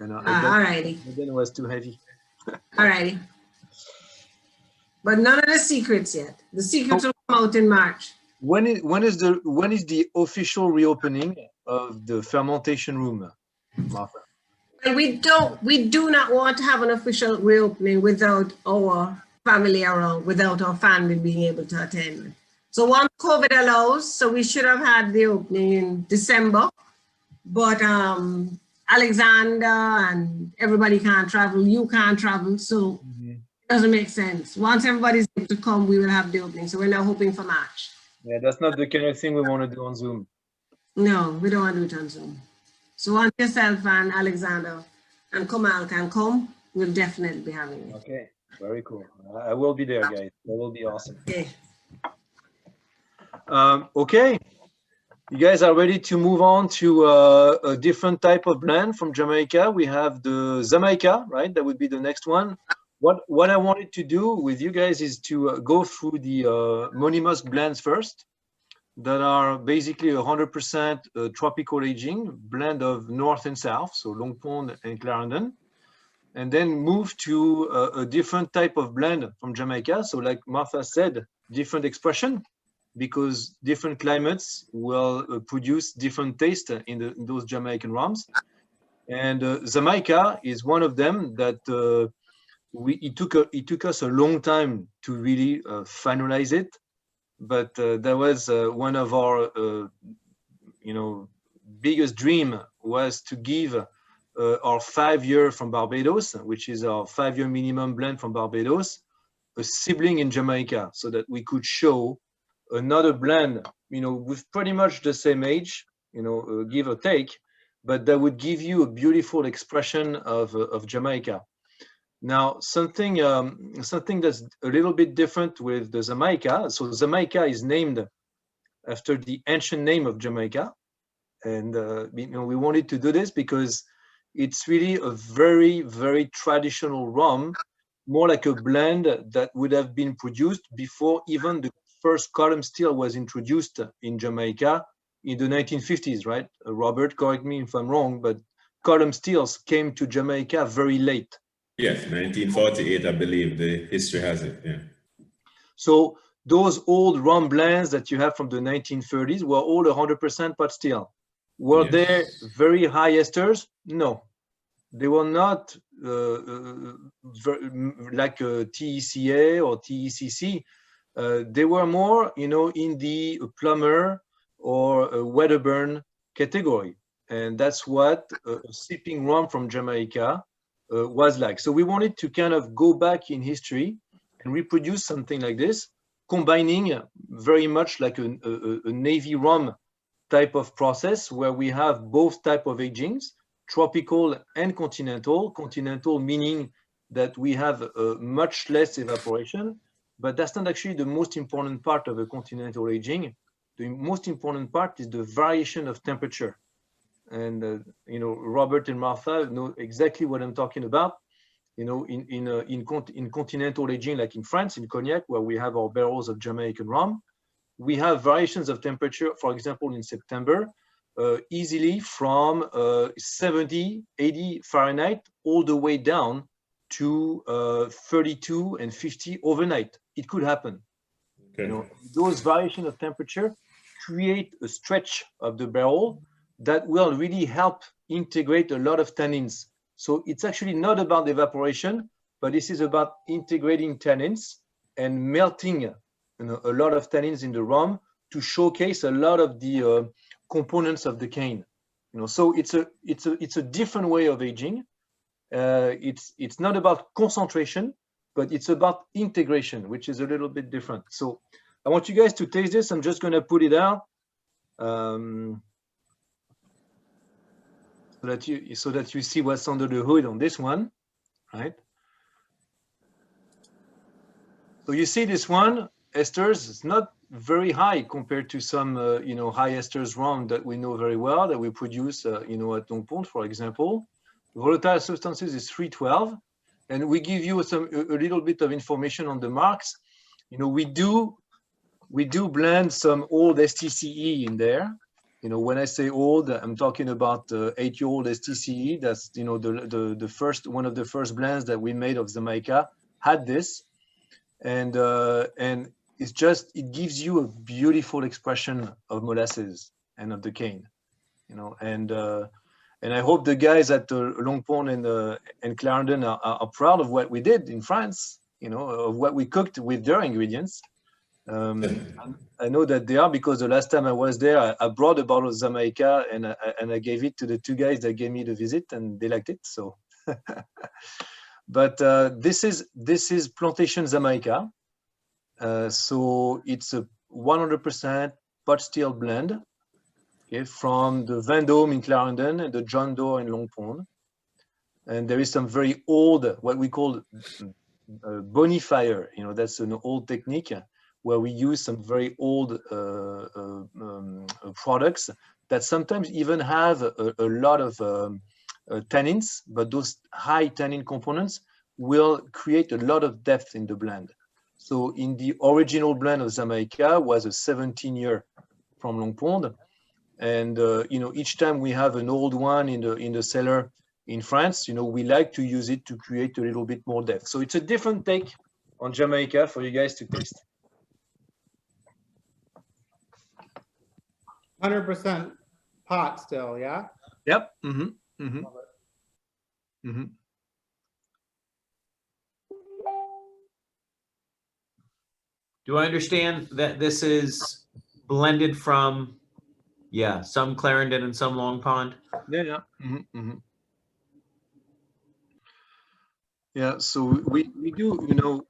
Alrighty. then it was too heavy. Alrighty. But none of the secrets yet. The secrets will come out in March. When is the official reopening of the fermentation room, Martha? And we do not want to have an official reopening without our family around, without our family being able to attend. So once COVID allows, so we should have had the opening in December, but Alexander and everybody can't travel, you can't travel, so it doesn't make sense. Once everybody's able to come, we will have the opening. So we're now hoping for March. Yeah, that's not the kind of thing we want to do on Zoom. No, we don't want to do it on Zoom. So once yourself and Alexander and Kamal can come, we'll definitely be having it. Okay, very cool. I will be there, guys. That will be awesome. Okay. Okay, you guys are ready to move on to a different type of blend from Jamaica. We have the Zamayka, right? That would be the next one. What I wanted to do with you guys is to go through the Money Musk blends first, that are basically 100% tropical aging, blend of North and South, so Long Pond and Clarendon, and then move to a different type of blend from Jamaica. So like Martha said, different expression, because different climates will produce different taste in those Jamaican rums. And Zamayka is one of them that it took us a long time to really finalize it. But that was one of our, biggest dream was to give our 5-year from Barbados, which is our 5-year minimum blend from Barbados, a sibling in Jamaica, so that we could show another blend, with pretty much the same age, give or take, but that would give you a beautiful expression of Jamaica. Now, something that's a little bit different with the Zamayka. So Zamayka is named after the ancient name of Jamaica. And, we wanted to do this because it's really a very, very traditional rum, more like a blend that would have been produced before even the first column still was introduced in Jamaica in the 1950s, right? Robert, correct me if I'm wrong, but column stills came to Jamaica very late. Yes, 1948, I believe the history has it, yeah. So those old rum blends that you have from the 1930s were all 100% pot still. Were there very high esters? No, they were not like TECA or TECC. They were more, in the plumber or Wedderburn category. And that's what sipping rum from Jamaica was like. So we wanted to kind of go back in history and reproduce something like this, combining very much like a Navy rum type of process where we have both type of agings, tropical and continental. Continental meaning that we have much less evaporation, but that's not actually the most important part of a continental aging. The most important part is the variation of temperature. And Robert and Martha know exactly what I'm talking about. In continental aging, like in France, in Cognac, where we have our barrels of Jamaican rum, we have variations of temperature, for example, in September, easily from 70, 80 Fahrenheit, all the way down to 32 and 50 overnight. It could happen. Okay. Those variations of temperature create a stretch of the barrel that will really help integrate a lot of tannins. So it's actually not about evaporation, but this is about integrating tannins and melting a lot of tannins in the rum to showcase a lot of the components of the cane. So it's a different way of aging. It's not about concentration, but it's about integration, which is a little bit different. So I want you guys to taste this. I'm just going to put it out. So that you see what's under the hood on this one, right? So you see this one, esters, it's not very high compared to some, high esters rum that we know very well, that we produce, at Longpont, for example. Volatile substances is 312, and we give you a little bit of information on the marks. We do blend some old STCE in there. When I say old, I'm talking about 8-year-old STCE. That's the first one of the first blends that we made of Zamayka had this, and it gives you a beautiful expression of molasses and of the cane, and I hope the guys at Longpont and Clarendon are proud of what we did in France, of what we cooked with their ingredients. I know that they are, because the last time I was there, I brought a bottle of Zamayka and I gave it to the two guys that gave me the visit, and they liked it. So, but this is Plantation Zamayka. So it's a 100% pot still blend, okay, from the Vendôme in Clarendon and the John Doe in Longpont. And there is some very old, what we call bonifier. That's an old technique where we use some very old products that sometimes even have a lot of tannins, but those high tannin components will create a lot of depth in the blend. So in the original blend of Zamayka was a 17-year from Longpont, and each time we have an old one in the cellar in France, we like to use it to create a little bit more depth. So it's a different take on Jamaica for you guys to taste. 100% pot still, yeah? Yep. Mm-hmm. Mm-hmm. Mm-hmm. Do I understand that this is blended from, some Clarendon and some Long Pond? Yeah. Mm-hmm. Mm-hmm. Yeah, so we do,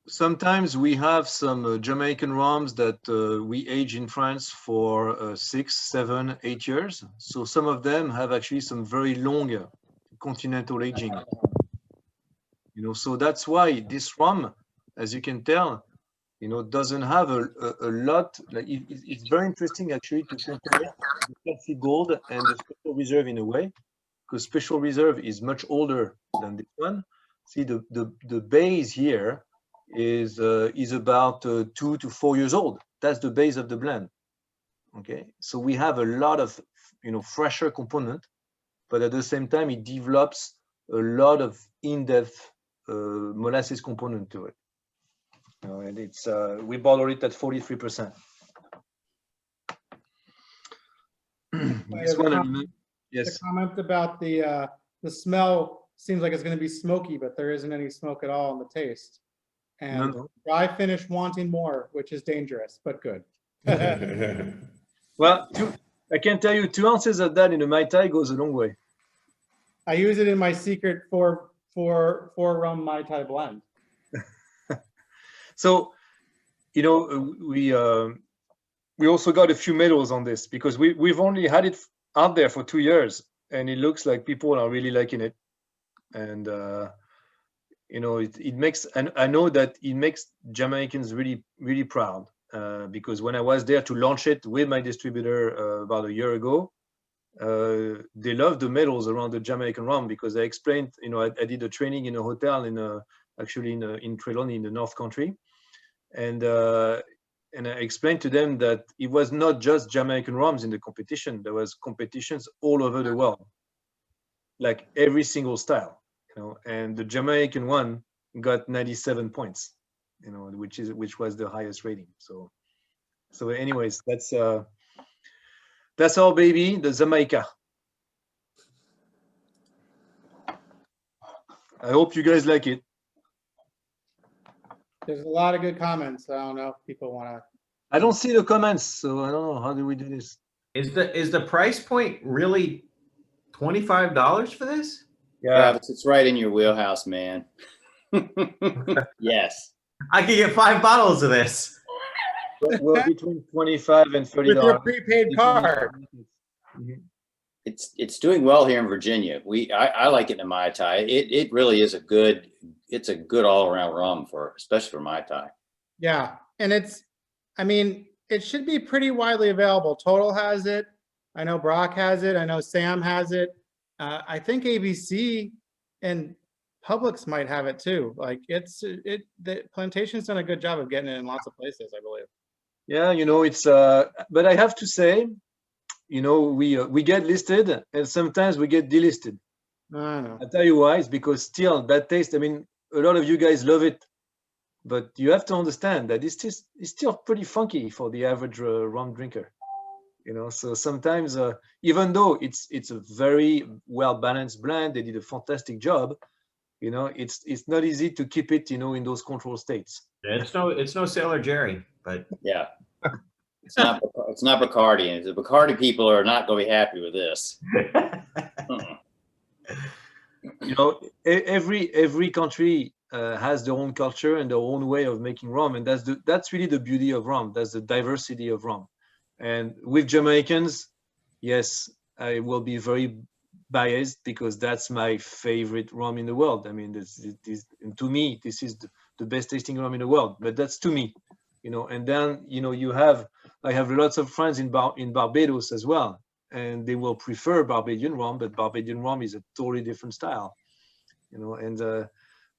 sometimes we have some Jamaican rums that we age in France for 6, 7, 8 years. So some of them have actually some very long continental aging. So that's why this rum, as you can tell, doesn't have a lot. Like it's very interesting actually to compare the Classic Gold and the Special Reserve in a way, because Special Reserve is much older than this one. See, the base here is about 2 to 4 years old. That's the base of the blend. Okay, so we have a lot of fresher component, but at the same time it develops a lot of in-depth molasses component to it. And it's we bottle it at 43%. This one, Yes. comment about the smell seems like it's going to be smoky, but there isn't any smoke at all in the taste. And No. dry finish wanting more, which is dangerous, but good. Well, I can tell you 2 ounces of that in a Mai Tai goes a long way. I use it in my secret four rum Mai Tai blend. So, you know, we also got a few medals on this because we've only had it out there for 2 years, and it looks like people are really liking it. And you know, it makes, and I know that it makes Jamaicans really, really proud because when I was there to launch it with my distributor about a year ago, they loved the medals around the Jamaican rum because I explained, you know, I did a training in a hotel actually in Clarendon in the North Country, and I explained to them that it was not just Jamaican rums in the competition. There was competitions all over the world, like every single style, you know, and the Jamaican one got 97 points, you know, which was the highest rating. So anyways, that's our baby, the Zamayka. I hope you guys like it. There's a lot of good comments. I don't know if people want to. I don't see the comments, so I don't know. How do we do this? Is the price point really $25 for this? Travis, it's right in your wheelhouse, man. Yes. I could get 5 bottles of this. Well, between $25 and $30. With your prepaid card. It's doing well here in Virginia. I like it in Mai Tai. It really is a good all around rum especially for Mai Tai. Yeah, and I mean, it should be pretty widely available. Total has it. I know Brock has it. I know Sam has it. I think ABC and Publix might have it too. Like the Plantation's done a good job of getting it in lots of places, I believe. Yeah, you know, it's but I have to say, you know, we get listed and sometimes we get delisted. I know. I'll tell you why. It's because still that taste, I mean, a lot of you guys love it, but you have to understand that it's still pretty funky for the average rum drinker. You know, so sometimes even though it's a very well balanced blend, they did a fantastic job. You know, it's not easy to keep it, you know, in those control states. It's no Sailor Jerry, but yeah, it's not Bacardi, and the Bacardi people are not going to be happy with this. You know, every country has their own culture and their own way of making rum, and that's really the beauty of rum. That's the diversity of rum. And with Jamaicans, yes, I will be very biased because that's my favorite rum in the world. I mean, and to me, this is the best tasting rum in the world. But that's to me, you know. And then, you know, I have lots of friends in Barbados as well, and they will prefer Barbadian rum, but Barbadian rum is a totally different style, you know. And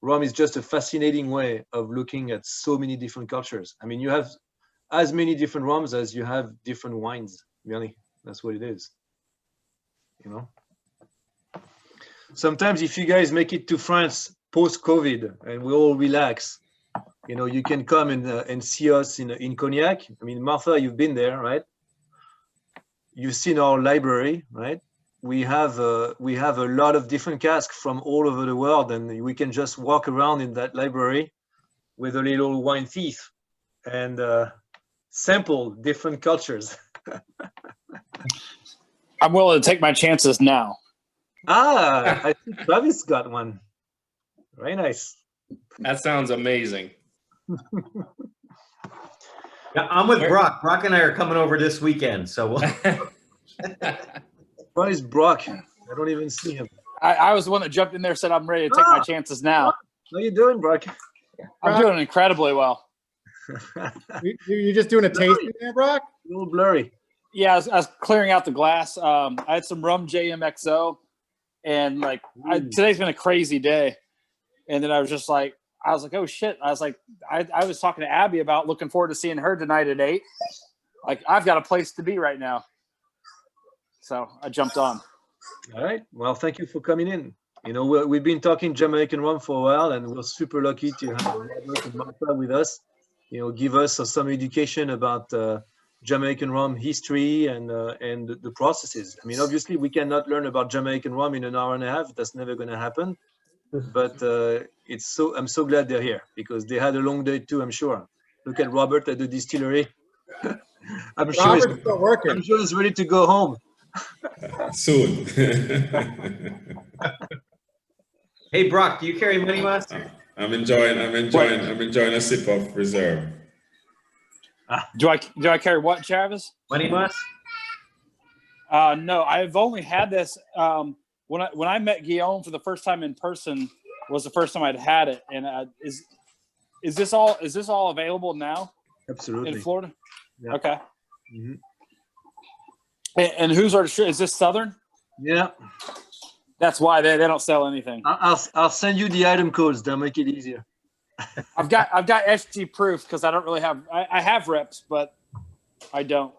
rum is just a fascinating way of looking at so many different cultures. I mean, you have as many different rums as you have different wines, really. That's what it is, you know. Sometimes if you guys make it to France post-COVID and we all relax, you know, you can come and see us in Cognac. I mean, Martha, you've been there, right? You've seen our library, right? We have a lot of different casks from all over the world, and we can just walk around in that library with a little wine thief and sample different cultures. I'm willing to take my chances now. I think Travis got one. Very nice. That sounds amazing. Yeah, I'm with Brock. Brock and I are coming over this weekend, so we'll. Where is Brock? I don't even see him. I was the one that jumped in there, said I'm ready to take my chances now. How you doing, Brock? I'm doing incredibly well. You're just doing a tasting there, Brock? A little blurry. Yeah, I was clearing out the glass. I had some rum JMXO, and like today's been a crazy day. And then I was like, oh shit. I was like, I was talking to Abby about looking forward to seeing her tonight at 8. Like, I've got a place to be right now. So I jumped on. All right. Well, thank you for coming in. You know, we've been talking Jamaican rum for a while, and we're super lucky to have Robert and Martha with us. You know, give us some education about Jamaican rum history and the processes. I mean, obviously, we cannot learn about Jamaican rum in an hour and a half. That's never going to happen. But I'm so glad they're here because they had a long day too, I'm sure. Look at Robert at the distillery. I'm sure he's ready to go home. Soon. Hey, Brock, do you carry money musk? I'm enjoying a sip of reserve. Do I carry what, Travis? Money musk? No, I've only had this when I met Guillaume for the first time in person was the first time I'd had it. And is this all available now? Absolutely. In Florida? Yeah. Okay. Mm-hmm. And who's our is this Southern? Yeah. That's why they don't sell anything. I'll send you the item codes. They'll make it easier. I've got SG proof because I don't really have I have reps, but I don't.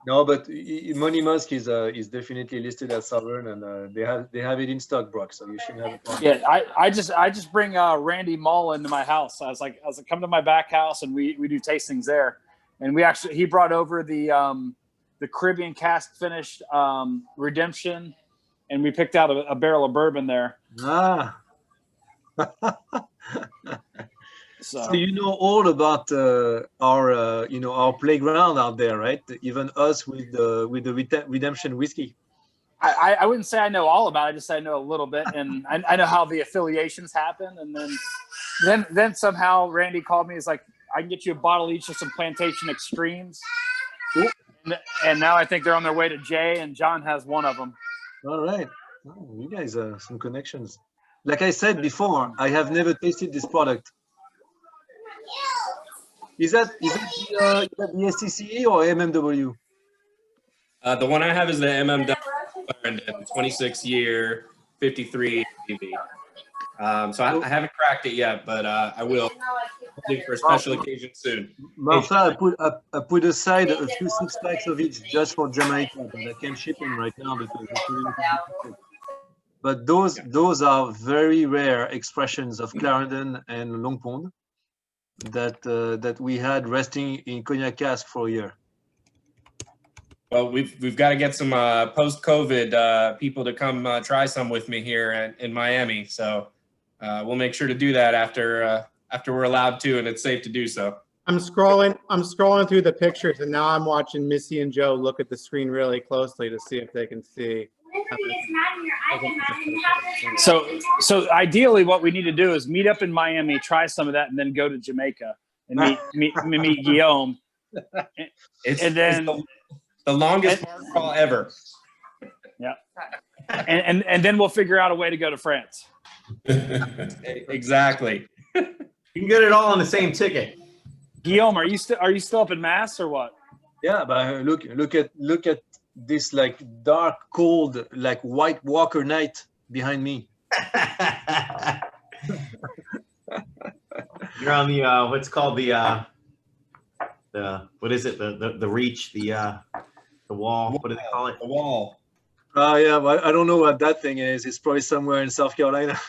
No, but Money Musk is definitely listed as Southern, and they have it in stock, Brock. So you shouldn't have a problem. Yeah, I just bring Randy Mull into my house. I was like, come to my back house and we do tastings there, and he brought over the Caribbean cask finished Redemption, and we picked out a barrel of bourbon there. Ah. So you know all about our playground out there, right? Even us with the Redemption whiskey. I wouldn't say I know all about it. I just say I know a little bit, and I know how the affiliations happen. And then somehow Randy called me. He's like, I can get you a bottle each of some Plantation Extremes. And now I think they're on their way to Jay, and John has one of them. All right. Oh, you guys have some connections. Like I said before, I have never tasted this product. Is that the SCCE or MMW? The one I have is the MMW Clarendon, 26 year, 53 ABV. So I haven't cracked it yet, but I will for a special occasion soon. Martha, I put aside a few 6 packs of each just for Jamaica, but I can't ship them right now because it's really difficult. But those are very rare expressions of Clarendon and Long Pond that we had resting in cognac cask for a year. Well, we've got to get some post-COVID people to come try some with me here in Miami. So we'll make sure to do that after we're allowed to, and it's safe to do so. I'm scrolling through the pictures, and now I'm watching Missy and Joe look at the screen really closely to see if they can see. So ideally, what we need to do is meet up in Miami, try some of that, and then go to Jamaica and meet Guillaume. And then the longest bar crawl ever. Yeah, and then we'll figure out a way to go to France. Exactly. You can get it all on the same ticket. Guillaume, are you still up in Mass or what? Yeah, but look at this like dark, cold, like White Walker night behind me. You're on the what's called the what is it? The reach, the wall. What do they call it? The wall. Yeah, but I don't know what that thing is. It's probably somewhere in South Carolina.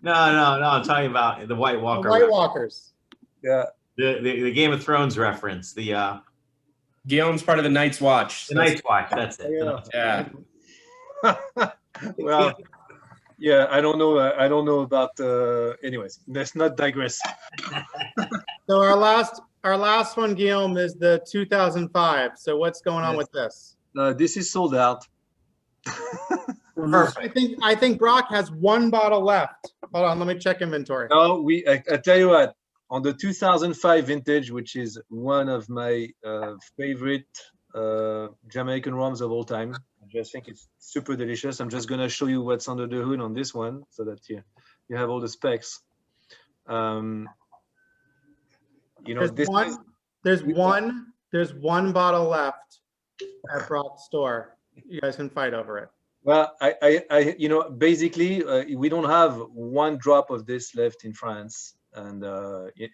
No. I'm talking about the White Walker. The White Walkers. Yeah. The Game of Thrones reference. The Guillaume's part of the Night's Watch. The Night's Watch. That's it. Yeah. Well, yeah. I don't know about. Anyways, let's not digress. So our last one, Guillaume, is the 2005. So what's going on with this? This is sold out. Perfect. I think Brock has one bottle left. Hold on, let me check inventory. No, I tell you what. On the 2005 vintage, which is one of my favorite Jamaican rums of all time, I just think it's super delicious. I'm just gonna show you what's under the hood on this one, so that you have all the specs. There's one bottle left at Brock's store. You guys can fight over it. Well, basically, we don't have one drop of this left in France. And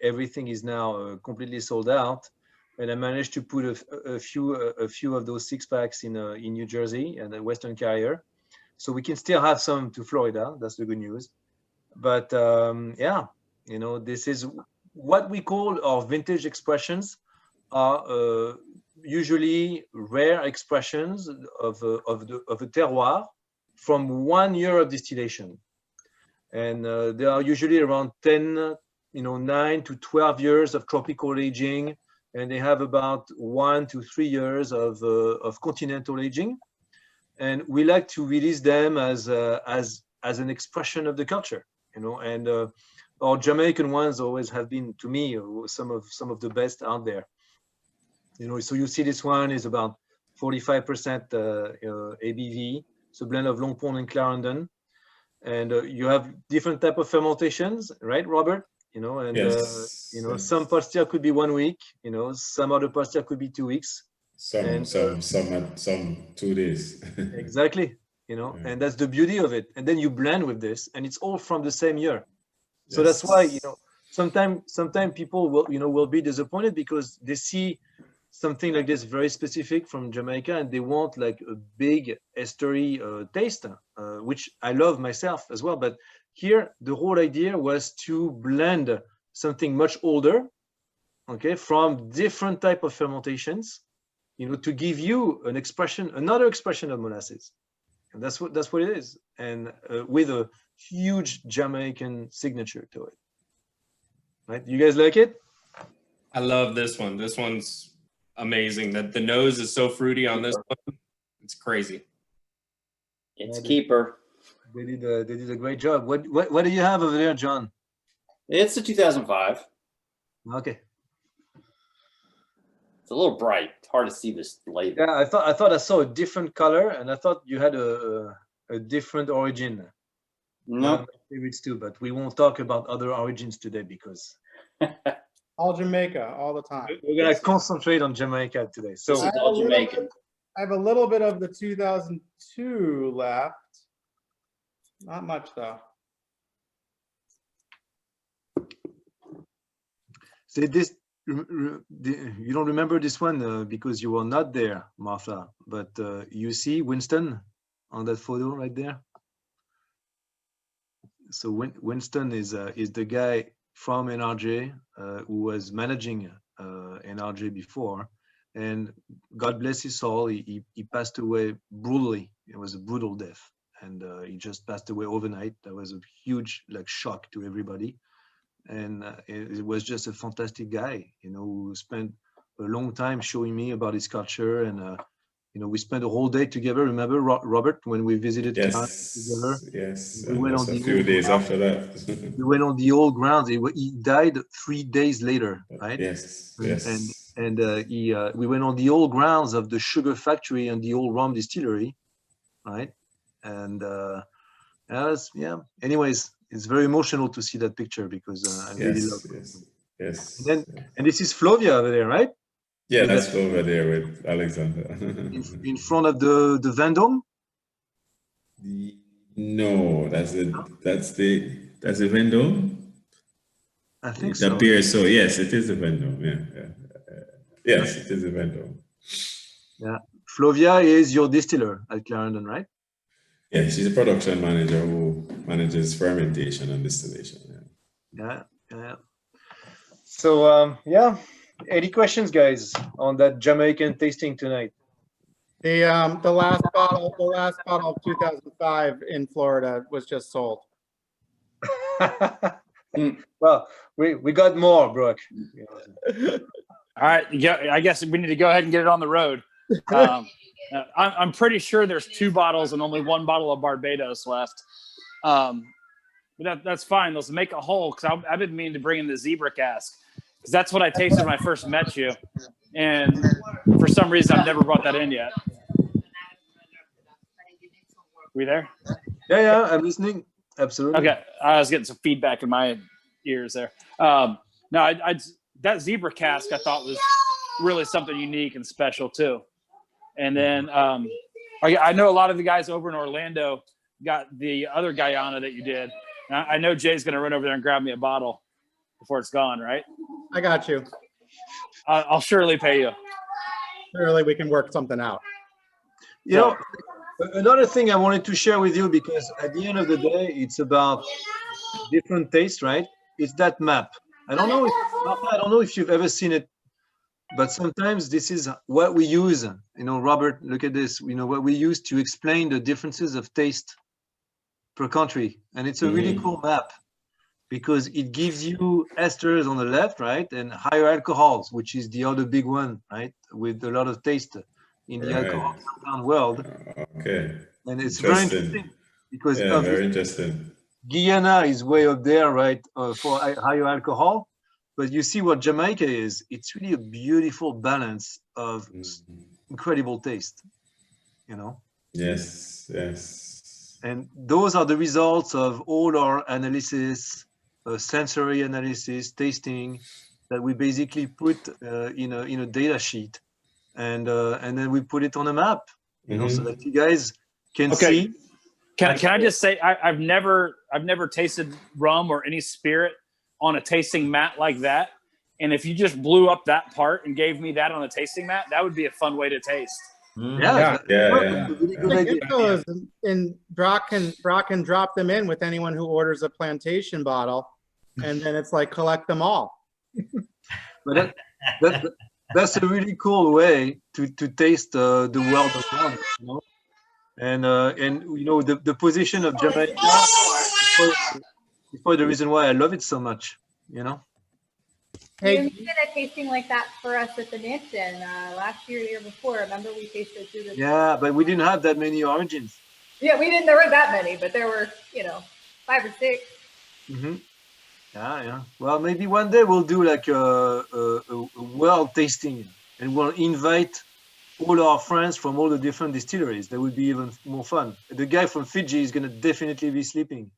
everything is now completely sold out. And I managed to put a few of those 6 packs in New Jersey and the Western Carrier, so we can still have some to Florida. That's the good news. But yeah, this is what we call our vintage expressions. are usually rare expressions of a terroir from 1 year of distillation. And they are usually around 10, 9 to 12 years of tropical aging, and they have about 1 to 3 years of continental aging. And we like to release them as an expression of the culture, and our Jamaican ones always have been, to me, some of the best out there. So you see this one is about 45% ABV. It's a blend of Long Pond and Clarendon. And you have different type of fermentations, right, Robert? And Yes. some posture could be 1 week, some other posture could be 2 weeks. Some 2 days. Exactly, and that's the beauty of it. And then you blend with this, and it's all from the same year. So that's why, sometimes people will be disappointed because they see something like this very specific from Jamaica, and they want like a big estery taste, which I love myself as well. But here, the whole idea was to blend something much older, okay, from different type of fermentations, to give you another expression of molasses. And that's what it is. And with a huge Jamaican signature to it. Right? You guys like it? I love this one. This one's amazing. The nose is so fruity on this one. It's crazy. It's a keeper. They did a great job. What do you have over there, John? It's a 2005. Okay. It's a little bright. It's hard to see this label. Yeah, I thought I saw a different color, and I thought you had a different origin. No. Favorites too, but we won't talk about other origins today because All Jamaica, all the time. we're gonna concentrate on Jamaica today. So This is all Jamaican. I have a little bit of the 2002 left. Not much though. say this. You don't remember this one because you were not there, Martha. But you see Winston on that photo right there. So Winston is the guy from NRJ who was managing NRJ before, and God bless his soul, he passed away brutally. It was a brutal death, and he just passed away overnight. That was a huge shock to everybody, and it was just a fantastic guy, who spent a long time showing me about his culture, and we spent a whole day together. Remember, Robert, when we visited Clarendon together? Yes. We went on a few days after that. We went on the old grounds. He died 3 days later, right? Yes. And we went on the old grounds of the sugar factory and the old rum distillery, right? And anyways, it's very emotional to see that picture because I really love it. Yes. And this is Flovia over there, right? Yeah, that's over there with Alexander. in front of the Vendome? No, that's the Vendome. I think it so. appears so. Yes, it is the Vendome. Yeah. Yes, it is the Vendome. Yeah, Flovia is your distiller at Clarendon, right? Yeah, she's a production manager who manages fermentation and distillation. Yeah. So any questions, guys, on that Jamaican tasting tonight? The last bottle of 2005 in Florida was just sold. Well, we got more, Brooke. All right, yeah, I guess we need to go ahead and get it on the road. I'm pretty sure there's 2 bottles and only 1 bottle of Barbados left. But that's fine. Let's make a whole, because I've been meaning to bring in the zebra cask, because that's what I tasted when I first met you. And for some reason, I've never brought that in yet. We there? Yeah, I'm listening. Absolutely. Okay, I was getting some feedback in my ears there. No, that zebra cask I thought was really something unique and special too. And then I know a lot of the guys over in Orlando got the other Guyana that you did. And I know Jay's going to run over there and grab me a bottle before it's gone, right? I got you. I'll surely pay you. Surely we can work something out. You know, another thing I wanted to share with you, because at the end of the day, it's about different tastes, right? It's that map. I don't know if you've ever seen it but sometimes this is what we use. You know, Robert, look at this. You know what we use to explain the differences of taste per country, and it's a really cool map because it gives you esters on the left, right, and higher alcohols, which is the other big one, right, with a lot of taste in the alcohol compound world. Okay. And it's very interesting because very interesting. Guyana is way up there, right, for higher alcohol. But you see what Jamaica is, it's really a beautiful balance of incredible taste, you know? Yes, yes. And those are the results of all our analysis, sensory analysis, tasting, that we basically put in a data sheet. And then we put it on a map, you know, so that you guys can see. Can I just say I've never tasted rum or any spirit on a tasting mat like that. And if you just blew up that part and gave me that on a tasting mat, that would be a fun way to taste. Yeah. And Brock can drop them in with anyone who orders a plantation bottle, and then it's like collect them all. But that's a really cool way to taste the world of rum, you know. And you know, the position of Jamaica is probably the reason why I love it so much, you know. Hey, you did a tasting like that for us at the mansion last year, the year before. Remember we tasted through the. Yeah, but we didn't have that many origins. Yeah, we didn't. There weren't that many, but there were, you know, 5 or 6. Yeah. Well, maybe one day we'll do like a world tasting, and we'll invite all our friends from all the different distilleries. That would be even more fun. The guy from Fiji is going to definitely be sleeping.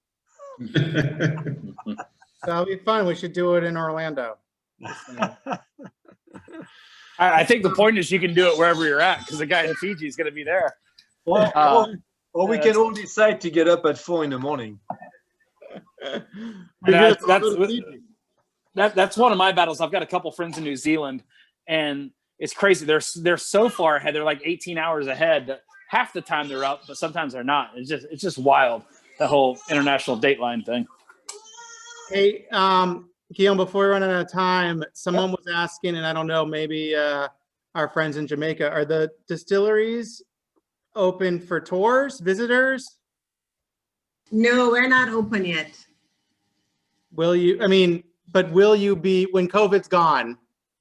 That'll be fun. We should do it in Orlando. I think the point is you can do it wherever you're at because the guy in Fiji is going to be there. Or we can all decide to get up at 4 in the morning. That's one of my battles. I've got a couple friends in New Zealand, and it's crazy. They're so far ahead. They're like 18 hours ahead. That half the time they're up, but sometimes they're not. It's just wild, the whole international dateline thing. Hey, Guillaume, before we run out of time, someone was asking, and I don't know, maybe our friends in Jamaica, are the distilleries open for tours, visitors? No, we're not open yet. Will you, but will you be, when COVID's gone,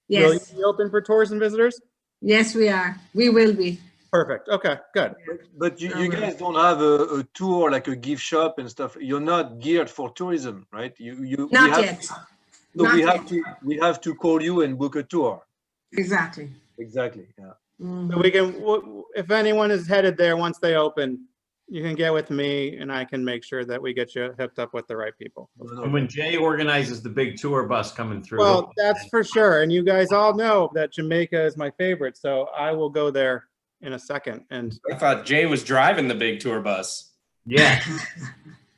Yes. will you be open for tours and visitors? Yes, we are. We will be. Perfect. Okay, good. But you guys don't have a tour, like a gift shop and stuff. You're not geared for tourism, right? Not yet. We have to call you and book a tour. Exactly. Exactly. Yeah. So we can, if anyone is headed there once they open, you can get with me and I can make sure that we get you hooked up with the right people. And when Jay organizes the big tour bus coming through. Well, that's for sure. And you guys all know that Jamaica is my favorite. So I will go there in a second. And I thought Jay was driving the big tour bus. Yeah.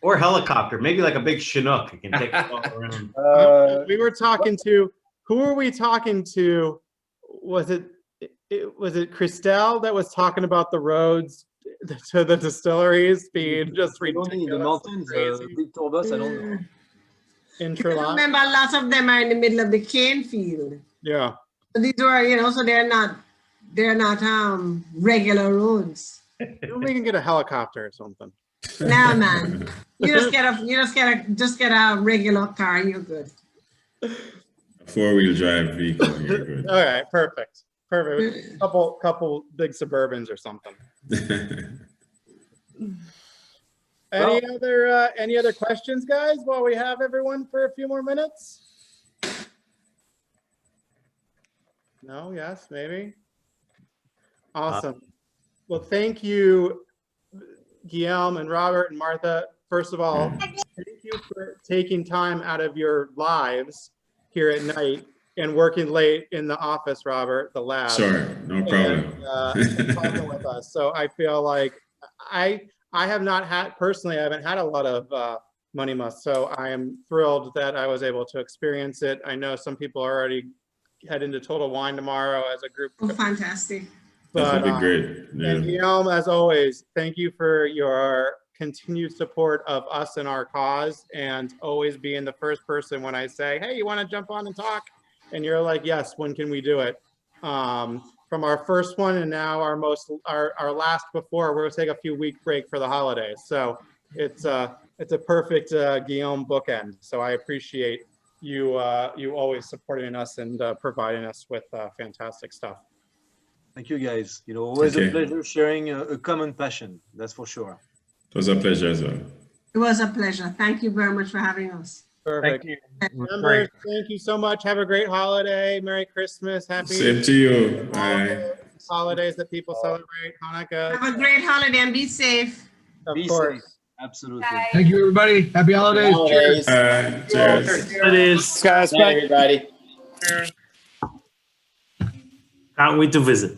Or helicopter, maybe like a big Chinook. It can take us all around. We were talking to, who were we talking to? Was it Christelle that was talking about the roads to the distilleries being just ridiculous? The mountains, big tour bus, I don't know. Remember, a lot of them are in the middle of the cane field. Yeah. So these were, so they're not regular roads. We can get a helicopter or something. Nah, man. You just get a regular car and you're good. 4-wheel drive vehicle, you're good. All right, perfect. Couple big Suburbans or something. Any other questions, guys, while we have everyone for a few more minutes? No, yes, maybe. Awesome. Well, thank you, Guillaume and Robert and Martha. First of all, thank you for taking time out of your lives here at night and working late in the office, Robert, the lab. Sure, no problem. And talking with us. So I feel like I have not had, personally, I haven't had a lot of money musk. So I am thrilled that I was able to experience it. I know some people are already heading to Total Wine tomorrow as a group. Oh, fantastic. That would be great. Yeah. And Guillaume, as always, thank you for your continued support of us and our cause, and always being the first person when I say, hey, you want to jump on and talk? And you're like, yes, when can we do it? from our first one and now our last before. We're gonna take a few week break for the holidays. So it's a perfect Guillaume bookend. So I appreciate you always supporting us and providing us with fantastic stuff. Thank you, guys. Always a Okay. pleasure sharing a common passion. That's for sure. It was a pleasure as well. It was a pleasure. Thank you very much for having us. Perfect. Thank you. It was Members, great. thank you so much. Have a great holiday. Merry Christmas. Happy Same to you. all Bye. the holidays that people celebrate. Hanukkah. Have a great holiday and be safe. Of Be course. safe. Absolutely. Bye. Thank you, everybody. Happy holidays. Cheers. Cheers. Cheers. It is, guys. Night, everybody. Cheers. Can't wait to visit.